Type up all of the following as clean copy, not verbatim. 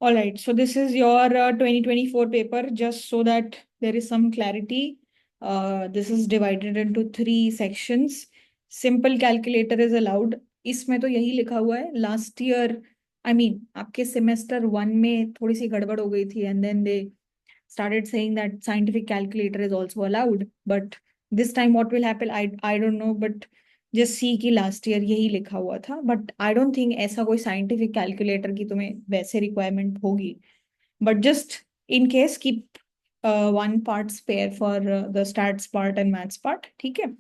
All right, so this is your 2024 paper, just so that there is some clarity. This is divided into 3 sections. Simple calculator is allowed. इसमें तो यही लिखा हुआ है. Last year, I mean, आपके semester 1 में थोड़ी सी गड़बड़ हो गई थी, and then they started saying that scientific calculator is also allowed. But this time what will happen, I don't know, but just see कि लास्ट ईयर यही लिखा हुआ था. बट आई डोंट थिंक ऐसा कोई साइंटिफिक कैलकुलेटर की तुम्हें वैसे रिक्वायरमेंट होगी. But just in case keep one part spare for the stats part and maths part. ठीक है.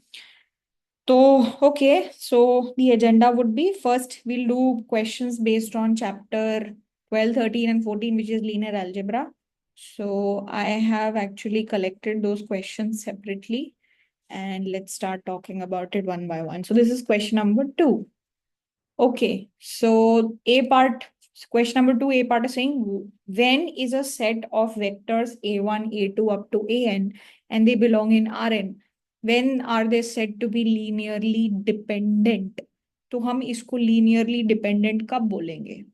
तो okay, so the agenda would be, first we'll do questions based on chapter 12, 13 and 14, which is linear algebra. So I have actually collected those questions separately, and let's start talking about it one by one. So this is question number 2. Okay, so question number 2, A part is saying, when is a set of vectors A1, A2 up to AN and they belong in Rn, when are they said to be linearly dependent? तो हम इसको linearly dependent कब बोलेंगे?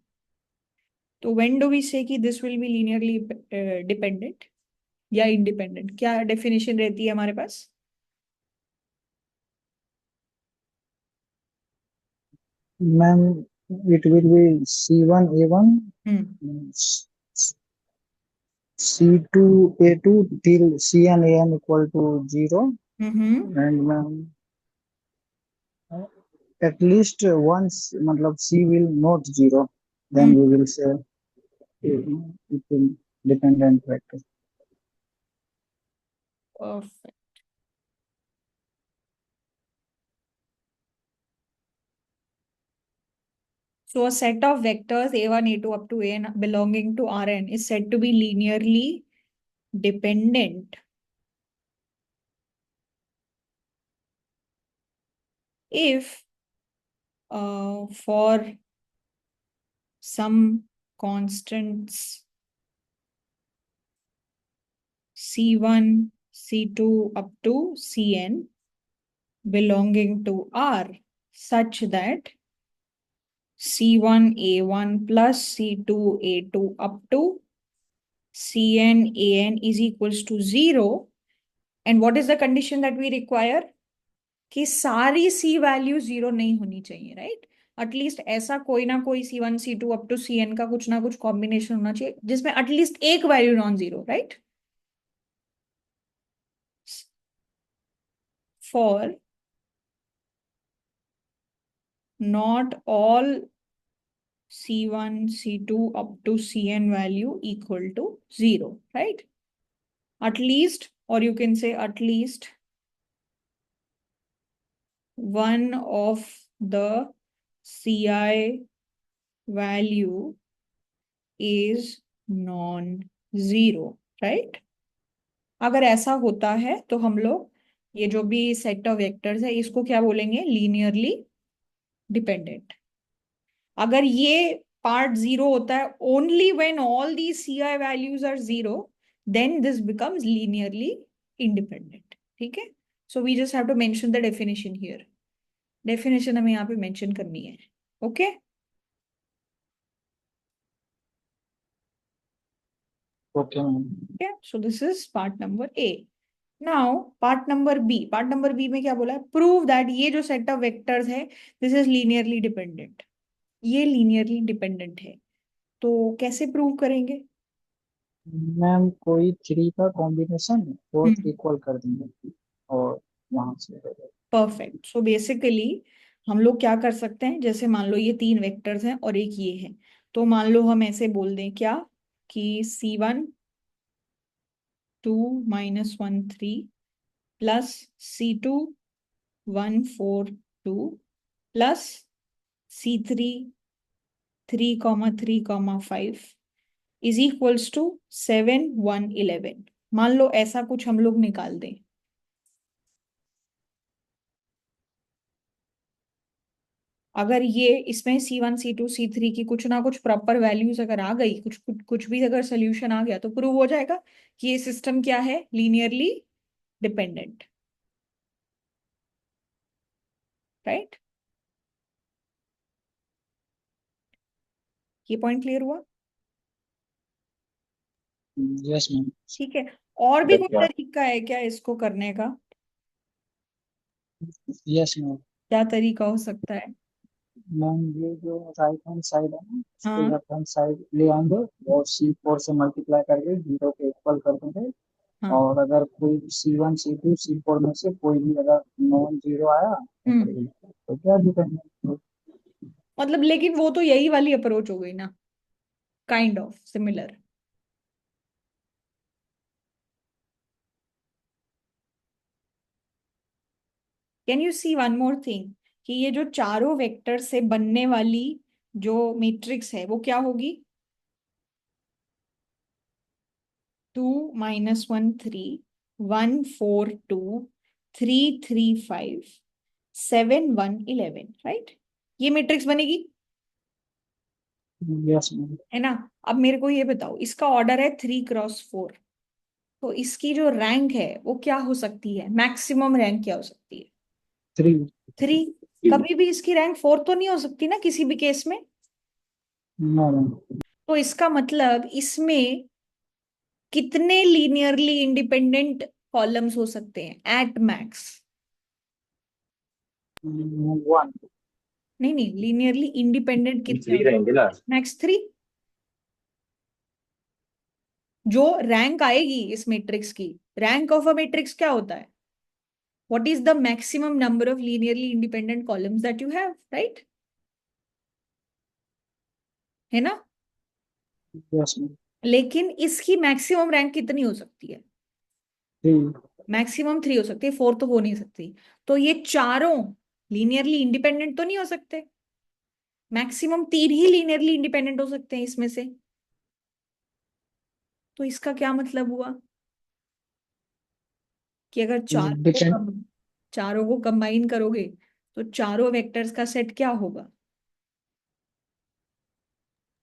तो when do we say कि this will be linearly dependent या independent? क्या definition रहती है हमारे पास? Ma'am it will be C1 A1, C2 A2 till Cn An equal to 0, and ma'am at least once मतलब C will not 0, then we will say it will dependent vector. Perfect. So a set of vectors A1, A2 up to AN belonging to Rn is said to be linearly dependent if for some constants C1, C2 up to Cn belonging to R, such that C1 A1 plus C2 A2 up to Cn An is equals to 0. And what is the condition that we require? कि सारी सी value 0 नहीं होनी चाहिए, right. At least ऐसा कोई ना कोई C1 C2 up to Cn का कुछ ना कुछ कॉम्बिनेशन होना चाहिए जिसमें एटलीस्ट एक value non zero, right. For not all C1 C2 up to Cn value equal to 0, right? At least, or you can say at least one of the Ci value is non-zero, right? अगर ऐसा होता है तो हम लोग ये जो भी सेट ऑफ वेक्टर्स है इसको क्या बोलेंगे? Linearly dependent. अगर ये पार्ट 0 होता है only when all the C I values are 0, then this becomes linearly independent. ठीक है. So we just have to mention the definition here. Definition हमें यहाँ पे मेंशन करनी है. Okay. Okay, ma'am. Okay, so this is part number A. Now part number B. Part number B में क्या बोला है? Prove that ये जो set of vectors है, this is linearly dependent. ये linearly dependent है. तो कैसे prove करेंगे? मैम कोई 3 का कॉम्बिनेशन फोर इक्वल कर देंगे और वहां से परफेक्ट. सो बेसिकली हम लोग क्या कर सकते हैं, जैसे मान लो ये 3 वेक्टर्स हैं और एक ये है, तो मान लो हम ऐसे बोल दें क्या कि C1 2 -1 3 plus C2 1 4 2 plus C3 3 3 5 is equals to 7 1 11. मान लो ऐसा कुछ हम लोग निकाल दें. अगर ये इसमें C1 C2 C3 की कुछ ना कुछ प्रॉपर वैल्यूज अगर आ गई, कुछ भी अगर सोल्यूशन आ गया, तो प्रूव हो जाएगा कि ये सिस्टम क्या है? Linearly dependent, right. ये पॉइंट क्लियर हुआ? Yes ma'am. ठीक है, और भी कोई तरीका है क्या इसको करने का? Yes ma'am. क्या तरीका हो सकता है? मैम ये जो राइट हैंड साइड है ना, इसको हाँ लेफ्ट हैंड साइड ले आएंगे और C4 से मल्टीप्लाई करके 0 के इक्वल कर देंगे। हाँ। और अगर कोई C1 C2 C4 में से कोई भी अगर नॉन जीरो आया हम्म। तो क्या डिपेंडेंट। मतलब लेकिन वो तो यही वाली अप्रोच हो गई ना, kind of similar. Can you see one more thing, कि ये जो चारों वेक्टर से बनने वाली जो मैट्रिक्स है वो क्या होगी? 2 - 1 3 1 4 2 3 3 5 7 1 11, राइट? ये मैट्रिक्स बनेगी, यस मैम। है ना? अब मेरे को ये बताओ, इसका ऑर्डर है 3 × 4, तो इसकी जो रैंक है वो क्या हो सकती है? मैक्सिमम रैंक क्या हो सकती है? 3। 3। कभी भी इसकी रैंक 4 तो नहीं हो सकती ना किसी भी केस में। No ma'am. तो इसका मतलब इसमें कितने लीनियरली इंडिपेंडेंट कॉलम्स हो सकते हैं एट मैक्स? 1। नहीं नहीं, लीनियरली इंडिपेंडेंट कितने थ्री रहेंगे लास्ट। मैक्स 3। जो रैंक आएगी इस मैट्रिक्स की, रैंक ऑफ अ मैट्रिक्स क्या होता है? What is the maximum number of linearly independent columns that you have, right? है ना? Yes ma'am. लेकिन इसकी मैक्सिमम रैंक कितनी हो सकती है? 3। मैक्सिमम 3 हो सकती है, 4 तो हो नहीं सकती। तो ये चारों लीनियरली इंडिपेंडेंट तो नहीं हो सकते, मैक्सिमम 3 ही लीनियरली इंडिपेंडेंट हो सकते हैं इसमें से। तो इसका क्या मतलब हुआ कि अगर डिपेंड चारों को कंबाइन करोगे तो चारों वेक्टर्स का सेट क्या होगा?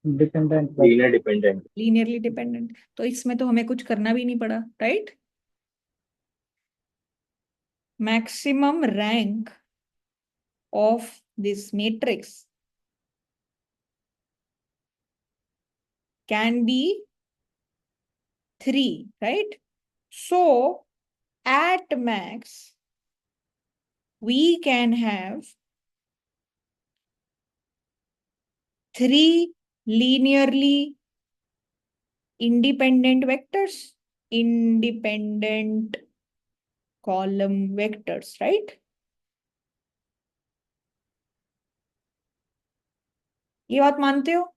Dependent. Linear dependent. Linearly dependent. तो इसमें तो हमें कुछ करना भी नहीं पड़ा, right? Maximum rank of this matrix can be 3, right? So at max we can have 3 linearly independent vectors, independent column vectors, right? ये बात मानते हो?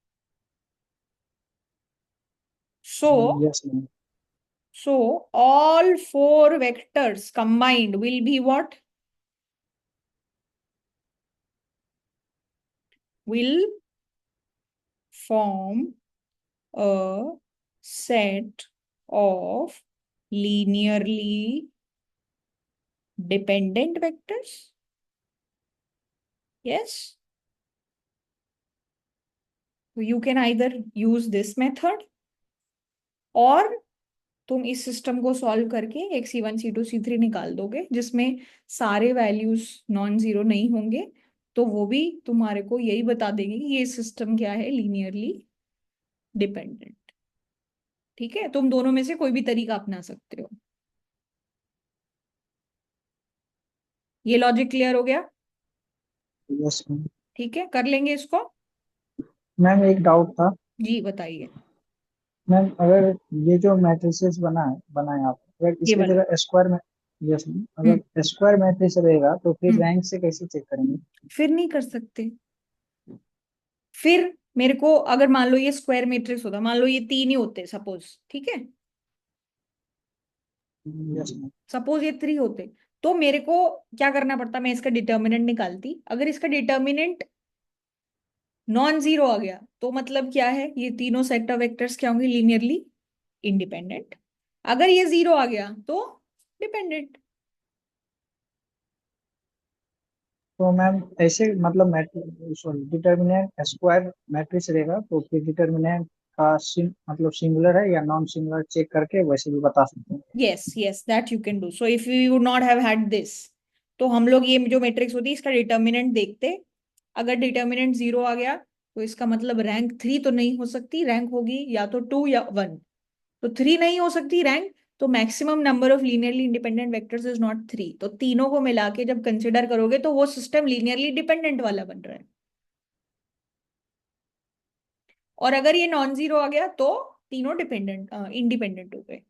So yes ma'am. so all 4 vectors combined will be what? Will form a set of linearly dependent vectors. Yes. So you can either use this method, और तुम इस system को solve करके एक C1 C2 C3 निकाल दोगे जिसमें सारे वैल्यूज नॉन जीरो नहीं होंगे, तो वो भी तुम्हारे को यही बता देंगे कि ये सिस्टम क्या है, लीनियरली डिपेंडेंट। ठीक है, तुम दोनों में से कोई भी तरीका अपना सकते हो। ये लॉजिक क्लियर हो गया? Yes ma'am. ठीक है, कर लेंगे इसको। मैम एक डाउट था। जी बताइए। मैम अगर ये जो मैट्रिसेस बनाए आप, अगर ये इसके वाला। जगह स्क्वायर में, यस मैम, हम्म। अगर स्क्वायर मैट्रिक्स रहेगा तो फिर हम्म। रैंक से कैसे चेक करेंगे? फिर नहीं कर सकते। फिर मेरे को अगर मान लो ये स्क्वायर मैट्रिक्स होता, मान लो ये 3 ही होते सपोज, ठीक है, यस मैम। सपोज ये 3 होते, तो मेरे को क्या करना पड़ता? मैं इसका डिटर्मिनेंट निकालती। अगर इसका डिटर्मिनेंट नॉन जीरो आ गया तो मतलब क्या है, ये तीनों सेट ऑफ वेक्टर्स क्या होंगे? Linearly independent. अगर ये 0 आ गया तो डिपेंडेंट। तो मैम ऐसे मतलब matrix, sorry, determinant square matrix रहेगा तो फिर डिटर्मिनेंट का मतलब सिंगुलर है या नॉन सिंगुलर चेक करके वैसे भी बता सकते हैं। Yes yes, that you can do. So if you would not have had this, तो हम लोग ये जो मैट्रिक्स होती है इसका डिटर्मिनेंट देखते। अगर डिटर्मिनेंट 0 आ गया तो इसका मतलब रैंक 3 तो नहीं हो सकती, रैंक होगी या तो 2 या 1। तो 3 नहीं हो सकती रैंक, तो maximum number of linearly independent vectors is not 3। तो तीनों को मिला के जब कंसिडर करोगे तो वो सिस्टम लीनियरली डिपेंडेंट वाला बन रहा है। और अगर ये नॉन जीरो आ गया तो तीनों डिपेंडेंट इंडिपेंडेंट हो गए।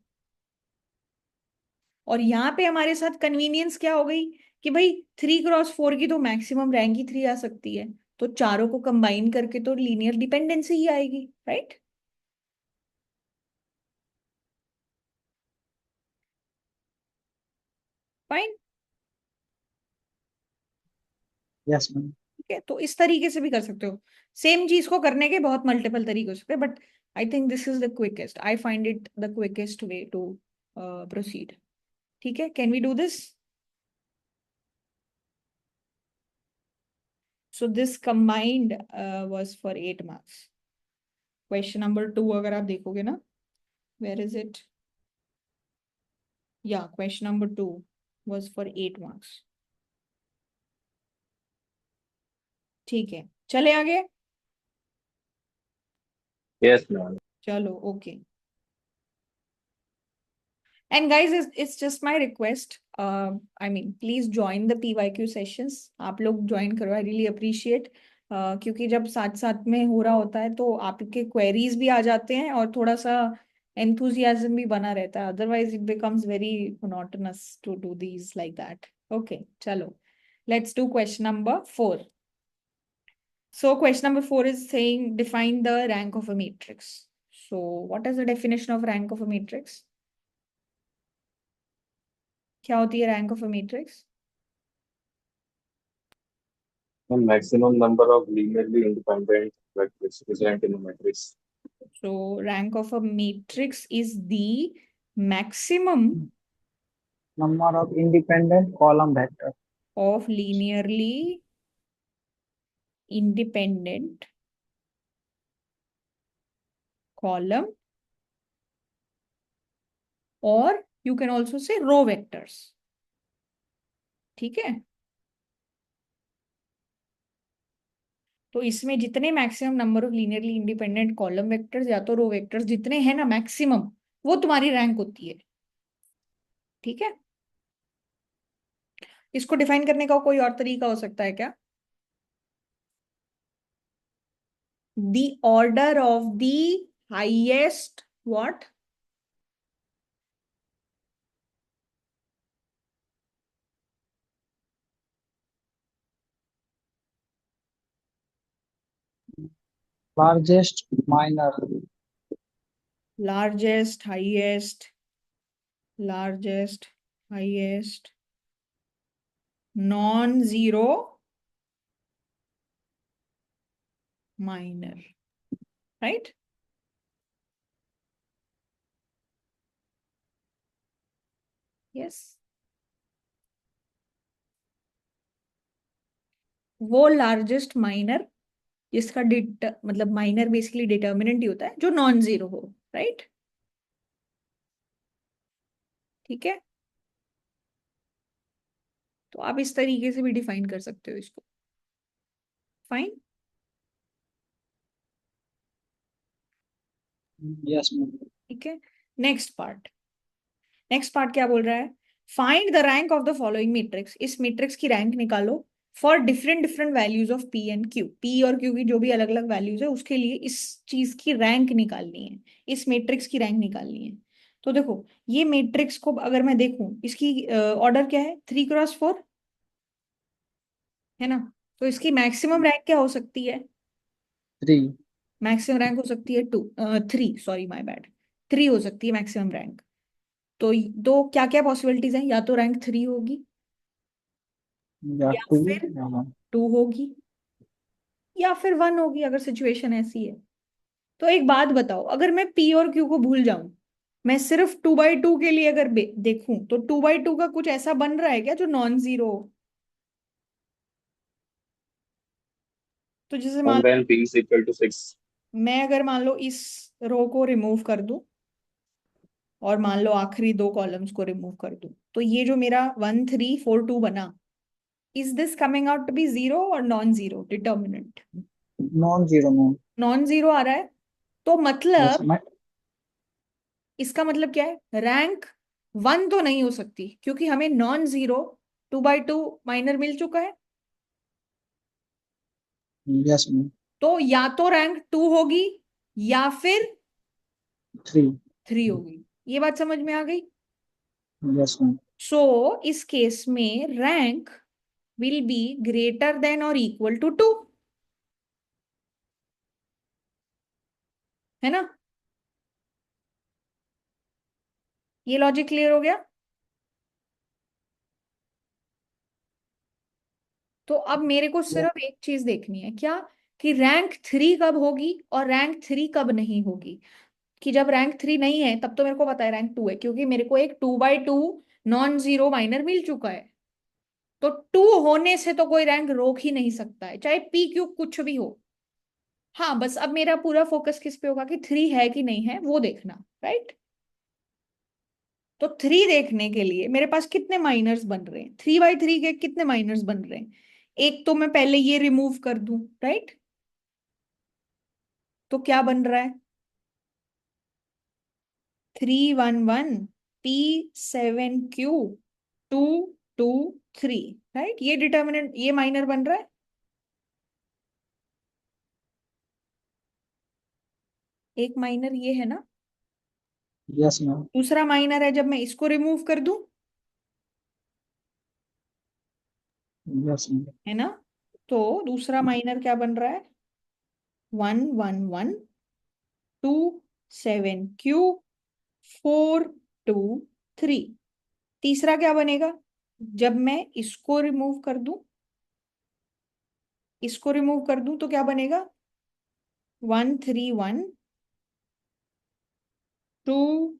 और यहाँ पे हमारे साथ कन्वीनियंस क्या हो गई कि भाई 3 क्रॉस 4 की तो मैक्सिमम रैंक ही 3 आ सकती है, तो चारों को कंबाइन करके तो लीनियर डिपेंडेंसी ही आएगी, राइट। फाइन। Yes ma'am. ठीक है, तो इस तरीके से भी कर सकते हो। सेम चीज को करने के बहुत मल्टीपल तरीके हो सकते हैं, but I think this is the quickest, I find it the quickest way to proceed. ठीक है, can we do this? So this combined was for 8 marks. Question number 2 अगर आप देखोगे ना, वेयर इज इट, या question number 2 was for 8 marks. ठीक है, चले आगे। Yes, ma'am. चलो, okay. And guys, it's just my request. I mean, please join the PYQ sessions. आप लोग join करो, I really appreciate. क्योंकि जब साथ साथ में हो रहा होता है तो आपके queries भी आ जाते हैं और थोड़ा सा enthusiasm भी बना रहता है. Otherwise, it becomes very monotonous to do these like that. Okay, चलो. Let's do question number 4. So question number 4 is saying define the rank of a matrix. So what is the definition of rank of a matrix? क्या होती है rank of a matrix? The maximum number of linearly independent vectors present in a matrix. So rank of a matrix is the maximum Number of independent column vector. of linearly independent column, or you can also say row vectors. ठीक है, तो इसमें जितने maximum number of linearly independent column vectors या तो रो vectors जितने हैं ना मैक्सिमम, वो तुम्हारी रैंक होती है। ठीक है, इसको डिफाइन करने का कोई और तरीका हो सकता है क्या? The order of the highest what? Largest minor. Largest, highest, largest, highest, non-zero, minor, right? Yes. वो लार्जेस्ट माइनर जिसका मतलब माइनर बेसिकली डिटर्मिनेंट ही होता है जो नॉन जीरो हो, राइट? ठीक है, तो आप इस तरीके से भी डिफाइन कर सकते हो इसको। फाइन। Yes ma'am. ठीक है, नेक्स्ट पार्ट। नेक्स्ट पार्ट क्या बोल रहा है? Find the rank of the following matrix. इस मैट्रिक्स की रैंक निकालो for different different values of P and Q. P और क्यू की जो भी अलग अलग वैल्यूज है उसके लिए इस चीज की रैंक निकालनी है, इस मैट्रिक्स की रैंक निकालनी है। तो देखो, ये मैट्रिक्स को अगर मैं देखूं, इसकी ऑर्डर क्या है? 3 क्रॉस 4 है ना? तो इसकी मैक्सिमम रैंक क्या हो सकती है? 3. मैक्सिमम रैंक हो सकती है 3, सॉरी माय बैड, 3 हो सकती है मैक्सिमम रैंक। तो दो क्या क्या पॉसिबिलिटीज हैं? या तो रैंक 3 होगी, या या 2 फिर या 1. 2 होगी, या फिर 1 होगी अगर सिचुएशन ऐसी है। तो एक बात बताओ, अगर मैं पी और क्यू को भूल जाऊं, मैं सिर्फ 2/2 के लिए अगर देखूं, तो 2/2 का कुछ ऐसा बन रहा है क्या जो नॉन जीरो हो? तो जैसे मान And low, when p is equal to 6. मैं अगर मान लो इस रो को रिमूव कर दूं और मान लो आखिरी 2 कॉलम्स को रिमूव कर दूं, तो ये जो मेरा 1 3 4 2 बना, is this coming out to be zero और non zero determinant? Non zero ma'am. Non zero आ रहा है, तो Yes मतलब मैं. इसका मतलब क्या है, रैंक 1 तो नहीं हो सकती क्योंकि हमें नॉन जीरो 2/2 माइनर मिल चुका है। Yes ma'am. तो या तो रैंक 2 होगी या फिर 3। 3 होगी। ये बात समझ में आ गई। Yes ma'am. सो इस केस में rank will be greater than और इक्वल टू 2, है ना। ये लॉजिक क्लियर हो गया। तो अब मेरे को सिर्फ एक चीज देखनी है, क्या, कि रैंक 3 कब होगी और रैंक 3 कब नहीं होगी। कि जब रैंक 3 नहीं है तब तो मेरे को पता है रैंक 2 है, क्योंकि मेरे को एक 2/2 नॉन जीरो माइनर मिल चुका है। तो 2 होने से तो कोई रैंक रोक ही नहीं सकता है, चाहे पी क्यू कुछ भी हो। हाँ, बस अब मेरा पूरा फोकस किस पे होगा कि 3 है कि नहीं है वो देखना, राइट। तो 3 देखने के लिए मेरे पास कितने माइनर्स बन रहे हैं, 3/3 के कितने माइनर्स बन रहे हैं। एक तो मैं पहले ये रिमूव कर दूं, राइट। तो क्या बन रहा है, 3 1 1 P 7 Q 2 2 3, राइट। ये डिटर्मिनेंट, ये माइनर बन रहा है। एक माइनर ये है ना। Yes ma'am. दूसरा माइनर है जब मैं इसको रिमूव कर दूं, यस मैम। है ना। तो दूसरा माइनर क्या बन रहा है, 1 1 1 2 7 Q 4 2 3। तीसरा क्या बनेगा, जब मैं इसको रिमूव कर दूं तो क्या बनेगा, 1 3 1 2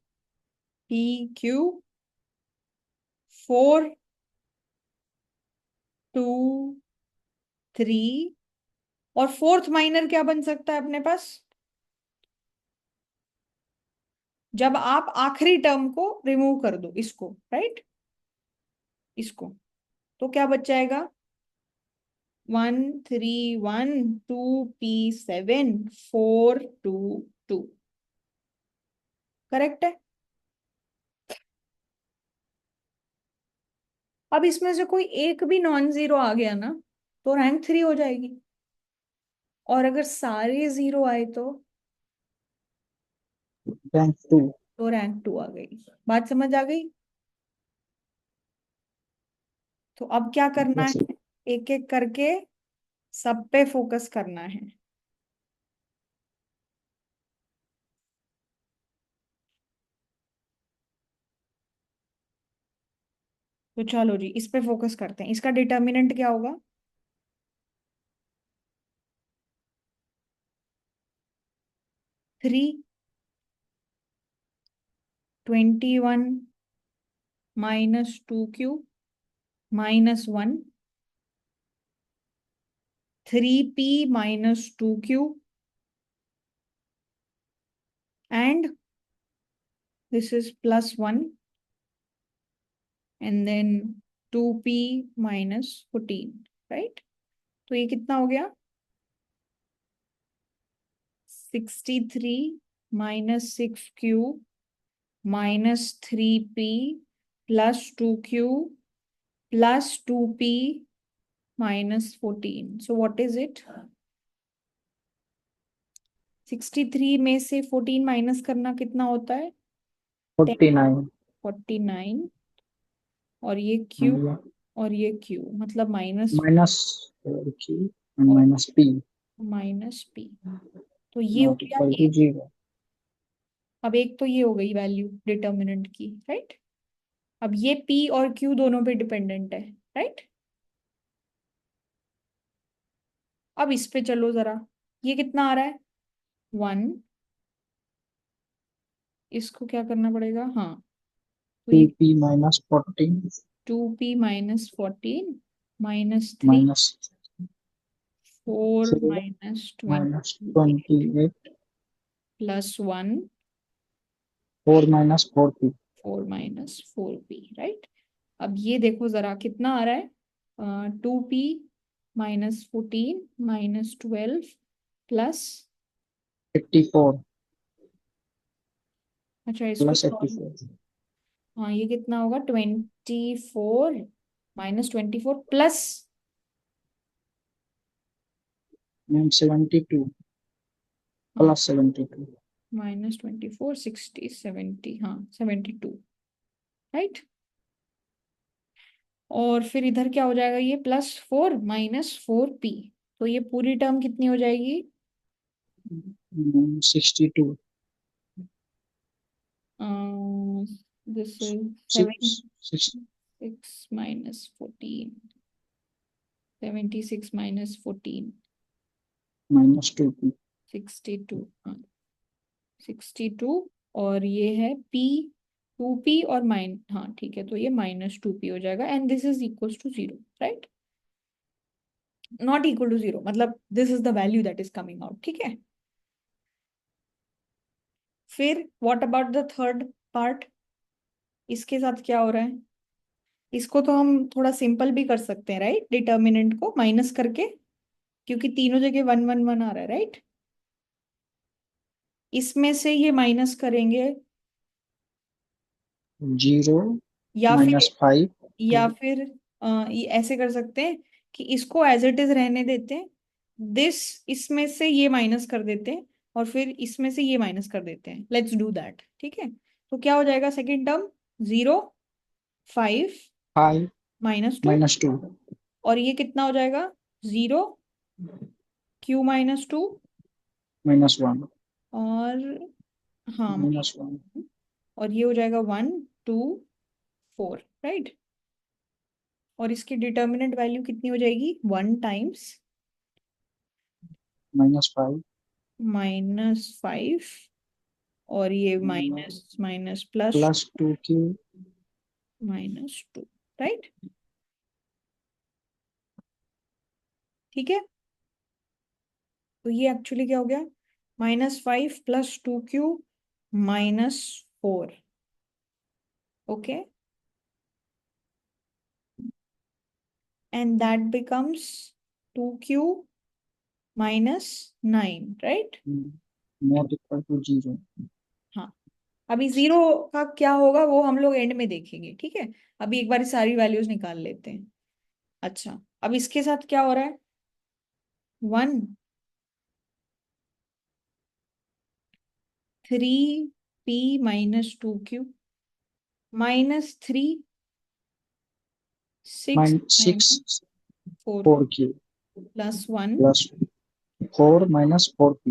PQ 4 2 3। और फोर्थ माइनर क्या बन सकता है अपने पास, जब आप आखिरी टर्म को रिमूव कर दो, इसको, राइट, इसको। तो क्या बच जाएगा, 1 3 1 2 P 7 4 2 2। करेक्ट है। अब इसमें से कोई एक भी नॉन जीरो आ गया ना तो रैंक 3 हो जाएगी, और अगर सारे जीरो आए रैंक 2। तो रैंक 2 आ गई। बात समझ आ गई। तो अब क्या करना यस। है, एक एक करके सब पे फोकस करना है। तो चलो जी, इस पे फोकस करते हैं। इसका डिटर्मिनेंट क्या होगा, 3 21 -2Q -1 3P -2Q and this is +1 and then 2P -14, right. तो ये कितना हो गया, 63 -6Q -3P +2Q +2P -14। So what is it, 63 में से 14 माइनस करना कितना होता है, 49। 49। और ये Q और ये Q मतलब माइनस, माइनस Q एंड और माइनस P -P। तो ये हो नॉट गया इक्वल टू एक। 0। अब एक तो ये हो गई वैल्यू डिटर्मिनेंट की, राइट। अब ये P और Q दोनों पे डिपेंडेंट है, राइट। अब इस पे चलो जरा, ये कितना आ रहा है, 1। इसको क्या करना पड़ेगा, हाँ। तो ये 2P -14 2P -14 -3 minus 4 3 -28 -28 +1 4 -4P 4 -4P, right. अब ये देखो जरा कितना आ रहा है, 2P -14 -12 प्लस 54 अच्छा इसको प्लस solve- 84 हाँ ये कितना होगा, 24 माइनस 24 प्लस मैम 72 प्लस 72 -24 60 70, हाँ 72, राइट। और फिर इधर क्या हो जाएगा, ये +4 -4p, तो ये पूरी टर्म कितनी हो जाएगी, 62 दिस इज 6 6 76 -14, 76 -14 -2p 62, हाँ 62, और ये है p, 2p और हाँ ठीक है, तो ये -2p हो जाएगा, and this is equal to 0, right, not equal to 0, मतलब this is the value that is coming out, ठीक है। फिर what about the third part, इसके साथ क्या हो रहा है, इसको तो हम थोड़ा सिंपल भी कर सकते हैं, राइट, डिटर्मिनेंट को माइनस करके, क्योंकि तीनों जगह 1 1 1 आ रहा है, राइट। इसमें से ये माइनस करेंगे, 0 या फिर -5 या फिर ये ऐसे कर सकते हैं कि इसको एज इट इज रहने देते हैं, दिस इसमें से ये माइनस कर देते हैं, और फिर इसमें से ये माइनस कर देते हैं, लेट्स डू दैट, ठीक है। तो क्या हो जाएगा सेकेंड टर्म, 0 5 5 -2, -2 और ये कितना हो जाएगा, 0 q -2, -1 और हाँ -1 और ये हो जाएगा 1 2 4, राइट। और इसकी डिटर्मिनेंट वैल्यू कितनी हो जाएगी, 1 टाइम्स -5 -5, और ये minus minus plus +2q -2, right, ठीक है। तो ये एक्चुअली क्या हो गया, -5 + 2q -4, okay, and that becomes 2q -9, right. Not equal to 0 हाँ, अभी 0 का क्या होगा वो हम लोग एंड में देखेंगे, ठीक है। अभी एक बार सारी वैल्यूज निकाल लेते हैं। अच्छा, अब इसके साथ क्या हो रहा है, 1 3p -2q -3 6 6 4 4q +1 +4 -4p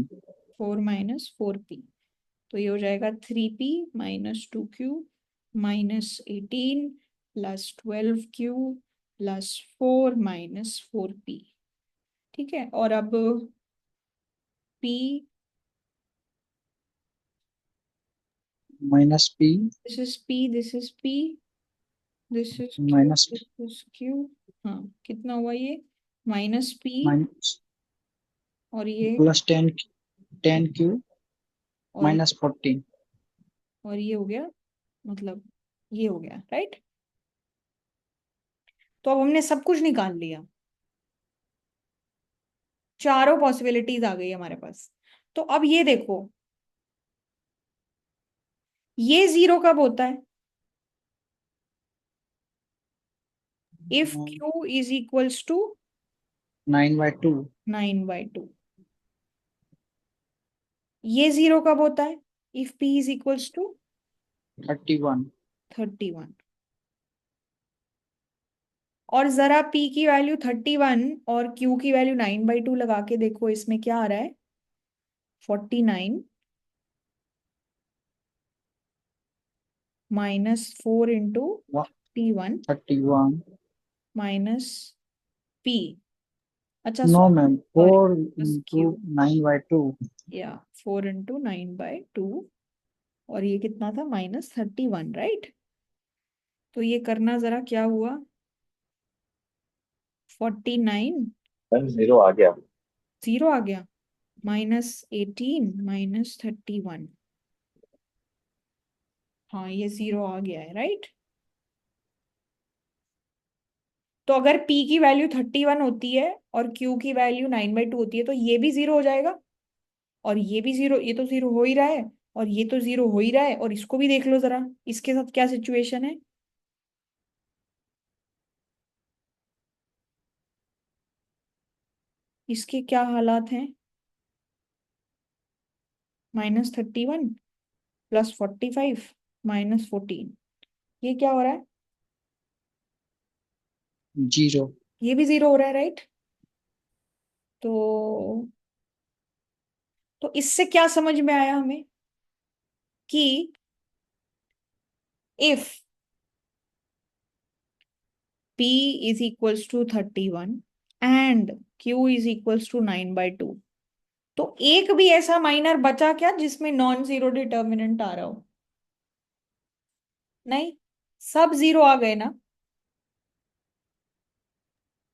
4 -4p, तो ये हो जाएगा 3p -2q -18 +12q +4 -4p, ठीक है। और अब p, -p this is p, this is p, this is q, minus this is q, हाँ कितना हुआ ये, -p, माइनस और ये +10q और -14 और ये हो गया, मतलब ये हो गया, राइट। तो अब हमने सब कुछ निकाल लिया, चारों पॉसिबिलिटीज आ गई हमारे पास। तो अब ये देखो, ये 0 कब होता है, if q is equals to 9/2 9/2। ये 0 कब होता है, if p is equals to 31 31। और जरा p की वैल्यू 31 और q की वैल्यू 9/2 लगा के देखो, इसमें क्या आ रहा है, 49 -4 इंटू 31 31 -p, अच्छा no sorry ma'am sorry 4 plus into q, 9/2 या 4 इंटू 9/2, और ये कितना था, -31, राइट। तो ये करना जरा, क्या हुआ, 49 मैम 0 आ गया। 0 आ गया, -18 -31, हाँ ये 0 आ गया है, राइट। तो अगर p की वैल्यू 31 होती है और q की वैल्यू 9/2 होती है, तो ये भी 0 हो जाएगा, और ये भी 0, ये तो 0 हो ही रहा है, और ये तो 0 हो ही रहा है। और इसको भी देख लो जरा, इसके साथ क्या सिचुएशन है। इसके क्या हालात हैं? -31 +45 -14, ये क्या हो रहा है? 0। ये भी 0 हो रहा है, राइट? तो इससे क्या समझ में आया हमें कि if P is equals to 31 and Q is equals to 9/2, तो एक भी ऐसा माइनर बचा क्या जिसमें नॉन जीरो डिटर्मिनेंट आ रहा हो? नहीं, सब 0 आ गए ना।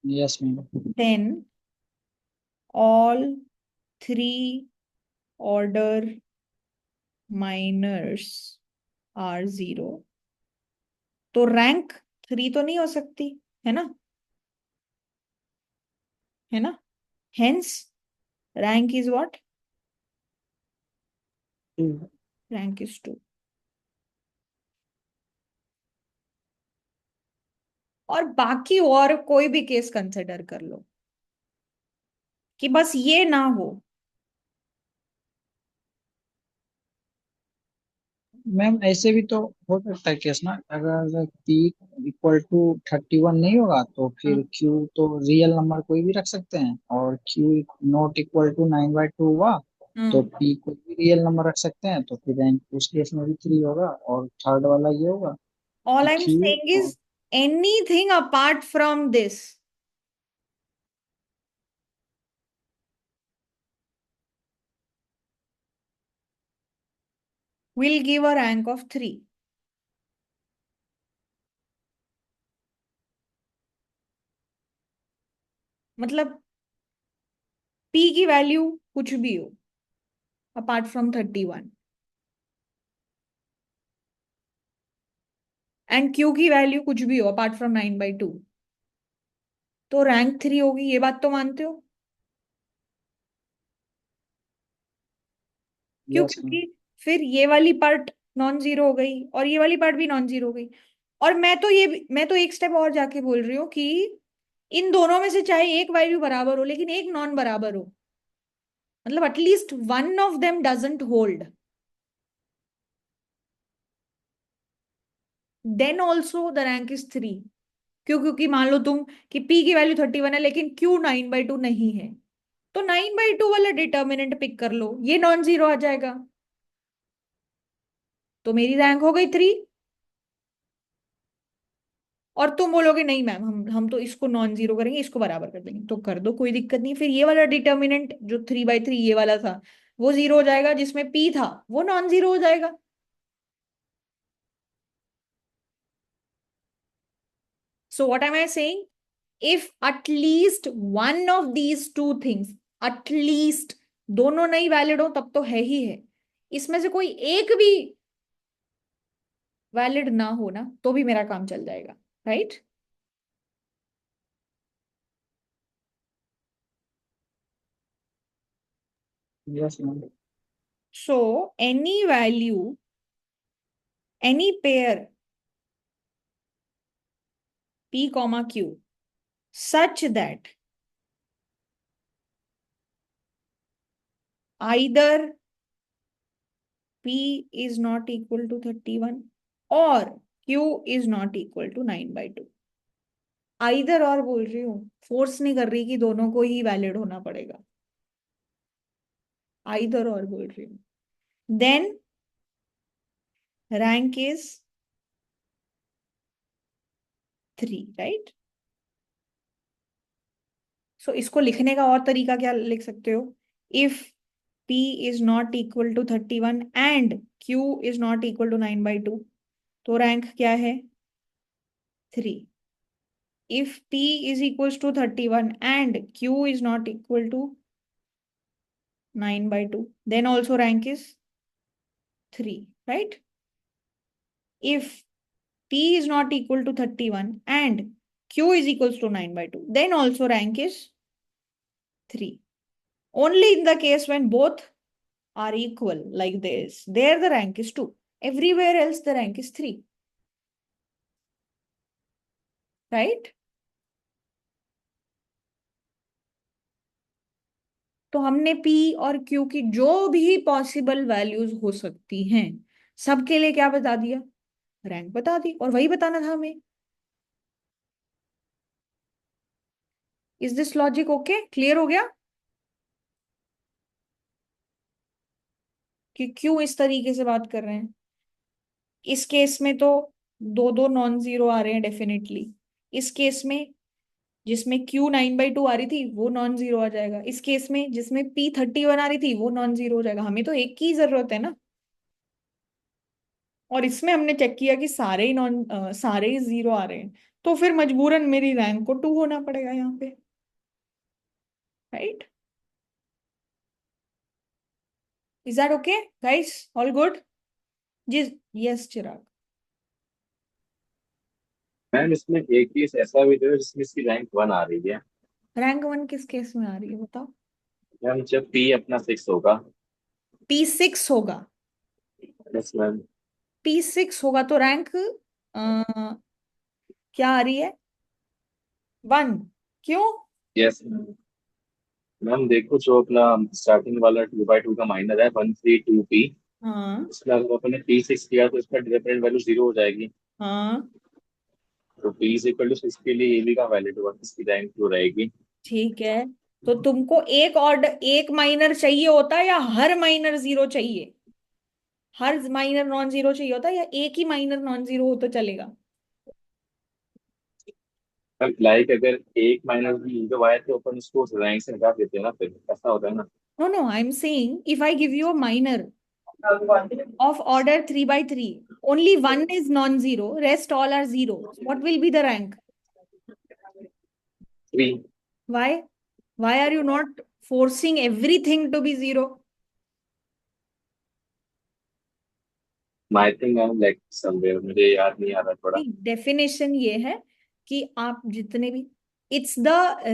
Yes ma'am. Then all 3 order minors are 0, तो रैंक 3 तो नहीं हो सकती, है ना? है ना? Hence rank is what? Rank is 2। और बाकी और कोई भी केस कंसिडर कर लो कि बस ये ना हो। मैम ऐसे भी तो हो सकता है केस ना, अगर पी इक्वल टू 31 नहीं होगा तो हाँ। फिर क्यू तो रियल नंबर कोई भी रख सकते हैं, और क्यू नॉट इक्वल टू 9/2 हुआ तो हम्म। पी कोई भी रियल नंबर रख सकते हैं, तो फिर रैंक उस केस में भी 3 होगा, और थर्ड वाला ये होगा ऑल कि I am Q saying is anything apart from this will give a rank of 3। मतलब p की वैल्यू कुछ भी हो अपार्ट फ्रॉम 31 एंड q की वैल्यू कुछ भी हो अपार्ट फ्रॉम 9/2, तो रैंक 3 होगी। ये बात तो मानते हो? क्यों? Yes ma'am. क्योंकि फिर ये वाली पार्ट नॉन जीरो हो गई और ये वाली पार्ट भी नॉन जीरो हो गई। और मैं तो एक स्टेप और जाके बोल रही हूँ कि इन दोनों में से चाहे एक वैल्यू बराबर हो लेकिन एक नॉन बराबर हो, मतलब at least one of them doesn't hold, then also the rank is 3। क्यों? क्योंकि मान लो तुम कि p की वैल्यू 31 है लेकिन q 9/2 नहीं है, तो 9/2 वाला डिटर्मिनेंट पिक कर लो, ये नॉन जीरो आ जाएगा, तो मेरी रैंक हो गई 3। और तुम बोलोगे नहीं मैम, हम तो इसको नॉन जीरो करेंगे, इसको बराबर कर देंगे, तो कर दो, कोई दिक्कत नहीं। फिर ये वाला डिटर्मिनेंट जो 3/3 ये वाला था वो 0 हो जाएगा, जिसमें p था वो नॉन जीरो हो जाएगा। So what am I saying, if at least one of these two things, at least दोनों नहीं वैलिड हो तब तो है ही है, इसमें से कोई एक भी वैलिड ना हो ना तो भी मेरा काम चल जाएगा, right? Yes ma'am. So any value, any pair p comma q such that either p is not equal to 31 or q is not equal to 9/2। Either और बोल रही हूँ, फोर्स नहीं कर रही कि दोनों को ही वैलिड होना पड़ेगा, आइदर और बोल रही हूँ, देन रैंक इज 3, राइट? सो इसको लिखने का और तरीका क्या लिख सकते हो? If p is not equal to 31 and q is not equal to 9/2, तो रैंक क्या है? 3। If p is equals to 31 and q is not equal to 9/2, then also rank is 3, right? If p is not equal to 31 and q is equals to 9/2, then also rank is 3, only in the case when both are equal like this, there the rank is 2. Everywhere else the rank is 3. Right? तो हमने P और Q की जो भी possible values हो सकती हैं सबके लिए क्या बता दिया? रैंक बता दी। और वही बताना था हमें। Is this logic okay? Clear हो गया कि क्यों इस तरीके से बात कर रहे हैं? इस केस में तो दो दो नॉन जीरो आ रहे हैं डेफिनेटली। इस केस में जिसमें Q 9/2 आ रही थी वो नॉन जीरो आ जाएगा। इस केस में जिसमें P 31 आ रही थी वो नॉन जीरो हो जाएगा। हमें तो एक की जरूरत है ना। और इसमें हमने चेक किया कि सारे ही जीरो आ रहे हैं, तो फिर मजबूरन मेरी रैंक को 2 होना पड़ेगा यहाँ पे। Right? Is that okay guys? All good? जी यस चिराग। मैम इसमें एक केस ऐसा भी तो है जिसमें इसकी रैंक 1 आ रही है। रैंक 1 किस केस में आ रही है बताओ? मैम जब P अपना 6 होगा। P6 होगा? Yes ma'am. P6 होगा तो रैंक क्या आ रही है? 1। क्यों? यस मैम देखो जो अपना स्टार्टिंग वाला 2/2 का माइनर है 132P। हाँ इसमें अगर अपने P6 किया तो इसका डिपेंडेंट वैल्यू 0 हो जाएगी। हाँ तो P इज इक्वल टू 6 के लिए ये भी का वैलिड होगा, इसकी रैंक 2 रहेगी। ठीक है। तो तुमको एक ऑर्डर एक माइनर चाहिए होता है या हर माइनर जीरो चाहिए? हर माइनर नॉन जीरो चाहिए होता है या एक ही माइनर नॉन जीरो हो तो चलेगा? मैम लाइक अगर एक माइनस भी जीरो आए तो अपन उसको रैंक से हटा देते हैं ना, फिर ऐसा होता है ना। No, no, I'm saying if I give you a minor of order 3/3, only one is non-zero, rest all are zero. What will be the rank? 3। Why? Why are you not forcing everything to be zero? I think I am like somewhere, मुझे याद नहीं आ रहा थोड़ा। Definition ये है कि आप जितने भी, it's the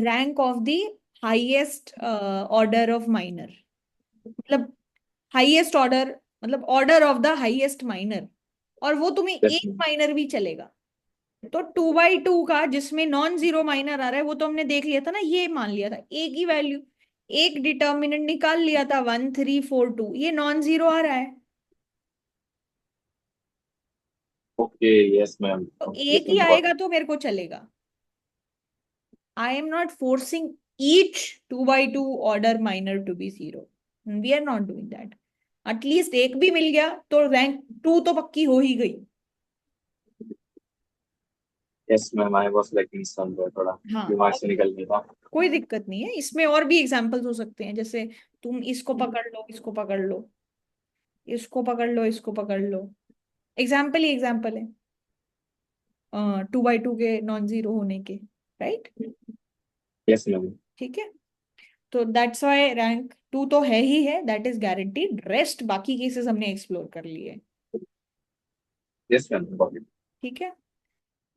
rank of the highest order of minor, मतलब हाईएस्ट ऑर्डर, मतलब order of the highest minor. और वो तुम्हें यस एक माइनर भी चलेगा। तो 2/2 का जिसमें नॉन जीरो माइनर आ रहा है वो तो हमने देख लिया था ना, ये मान लिया था एक ही वैल्यू, एक डिटर्मिनेंट निकाल लिया था 1342, ये नॉन जीरो आ रहा है। Okay yes ma'am. तो यस एक ही मैम गॉट आएगा तो मेरे को चलेगा। I am not forcing each 2/2 order minor to be zero. We are not doing that. At least एक भी मिल गया तो रैंक 2 तो पक्की हो ही गई। Yes ma'am I was like somewhere, थोड़ा हाँ, दिमाग से निकल गया था। कोई दिक्कत नहीं है। इसमें और भी एग्जांपल्स हो सकते हैं, जैसे तुम इसको पकड़ लो, इसको पकड़ लो, इसको पकड़ लो, इसको पकड़ लो। एग्जाम्पल ही एग्जाम्पल है 2/2 के नॉन जीरो होने के। राइट? Yes ma'am. ठीक है। तो दैट्स वाई रैंक 2 तो है ही है, दैट इज गारंटीड। रेस्ट बाकी केसेस हमने एक्सप्लोर कर लिए। Yes ma'am got it. ठीक है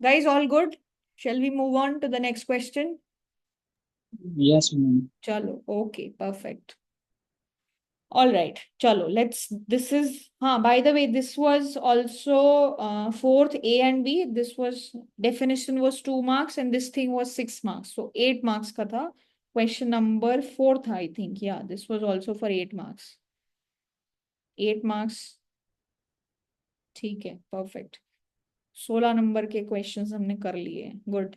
guys, all good? Shall we move on to the next question? Yes ma'am. चलो okay perfect. All right, chalo, this is, by the way, this was also fourth A and B. This was, definition was 2 marks and this thing was 6 marks. So 8 marks ka tha. Question number fourth, I think. Yeah, this was also for 8 marks. 8 marks. ठीक है, perfect. 16 number के questions हमने कर लिए। Good.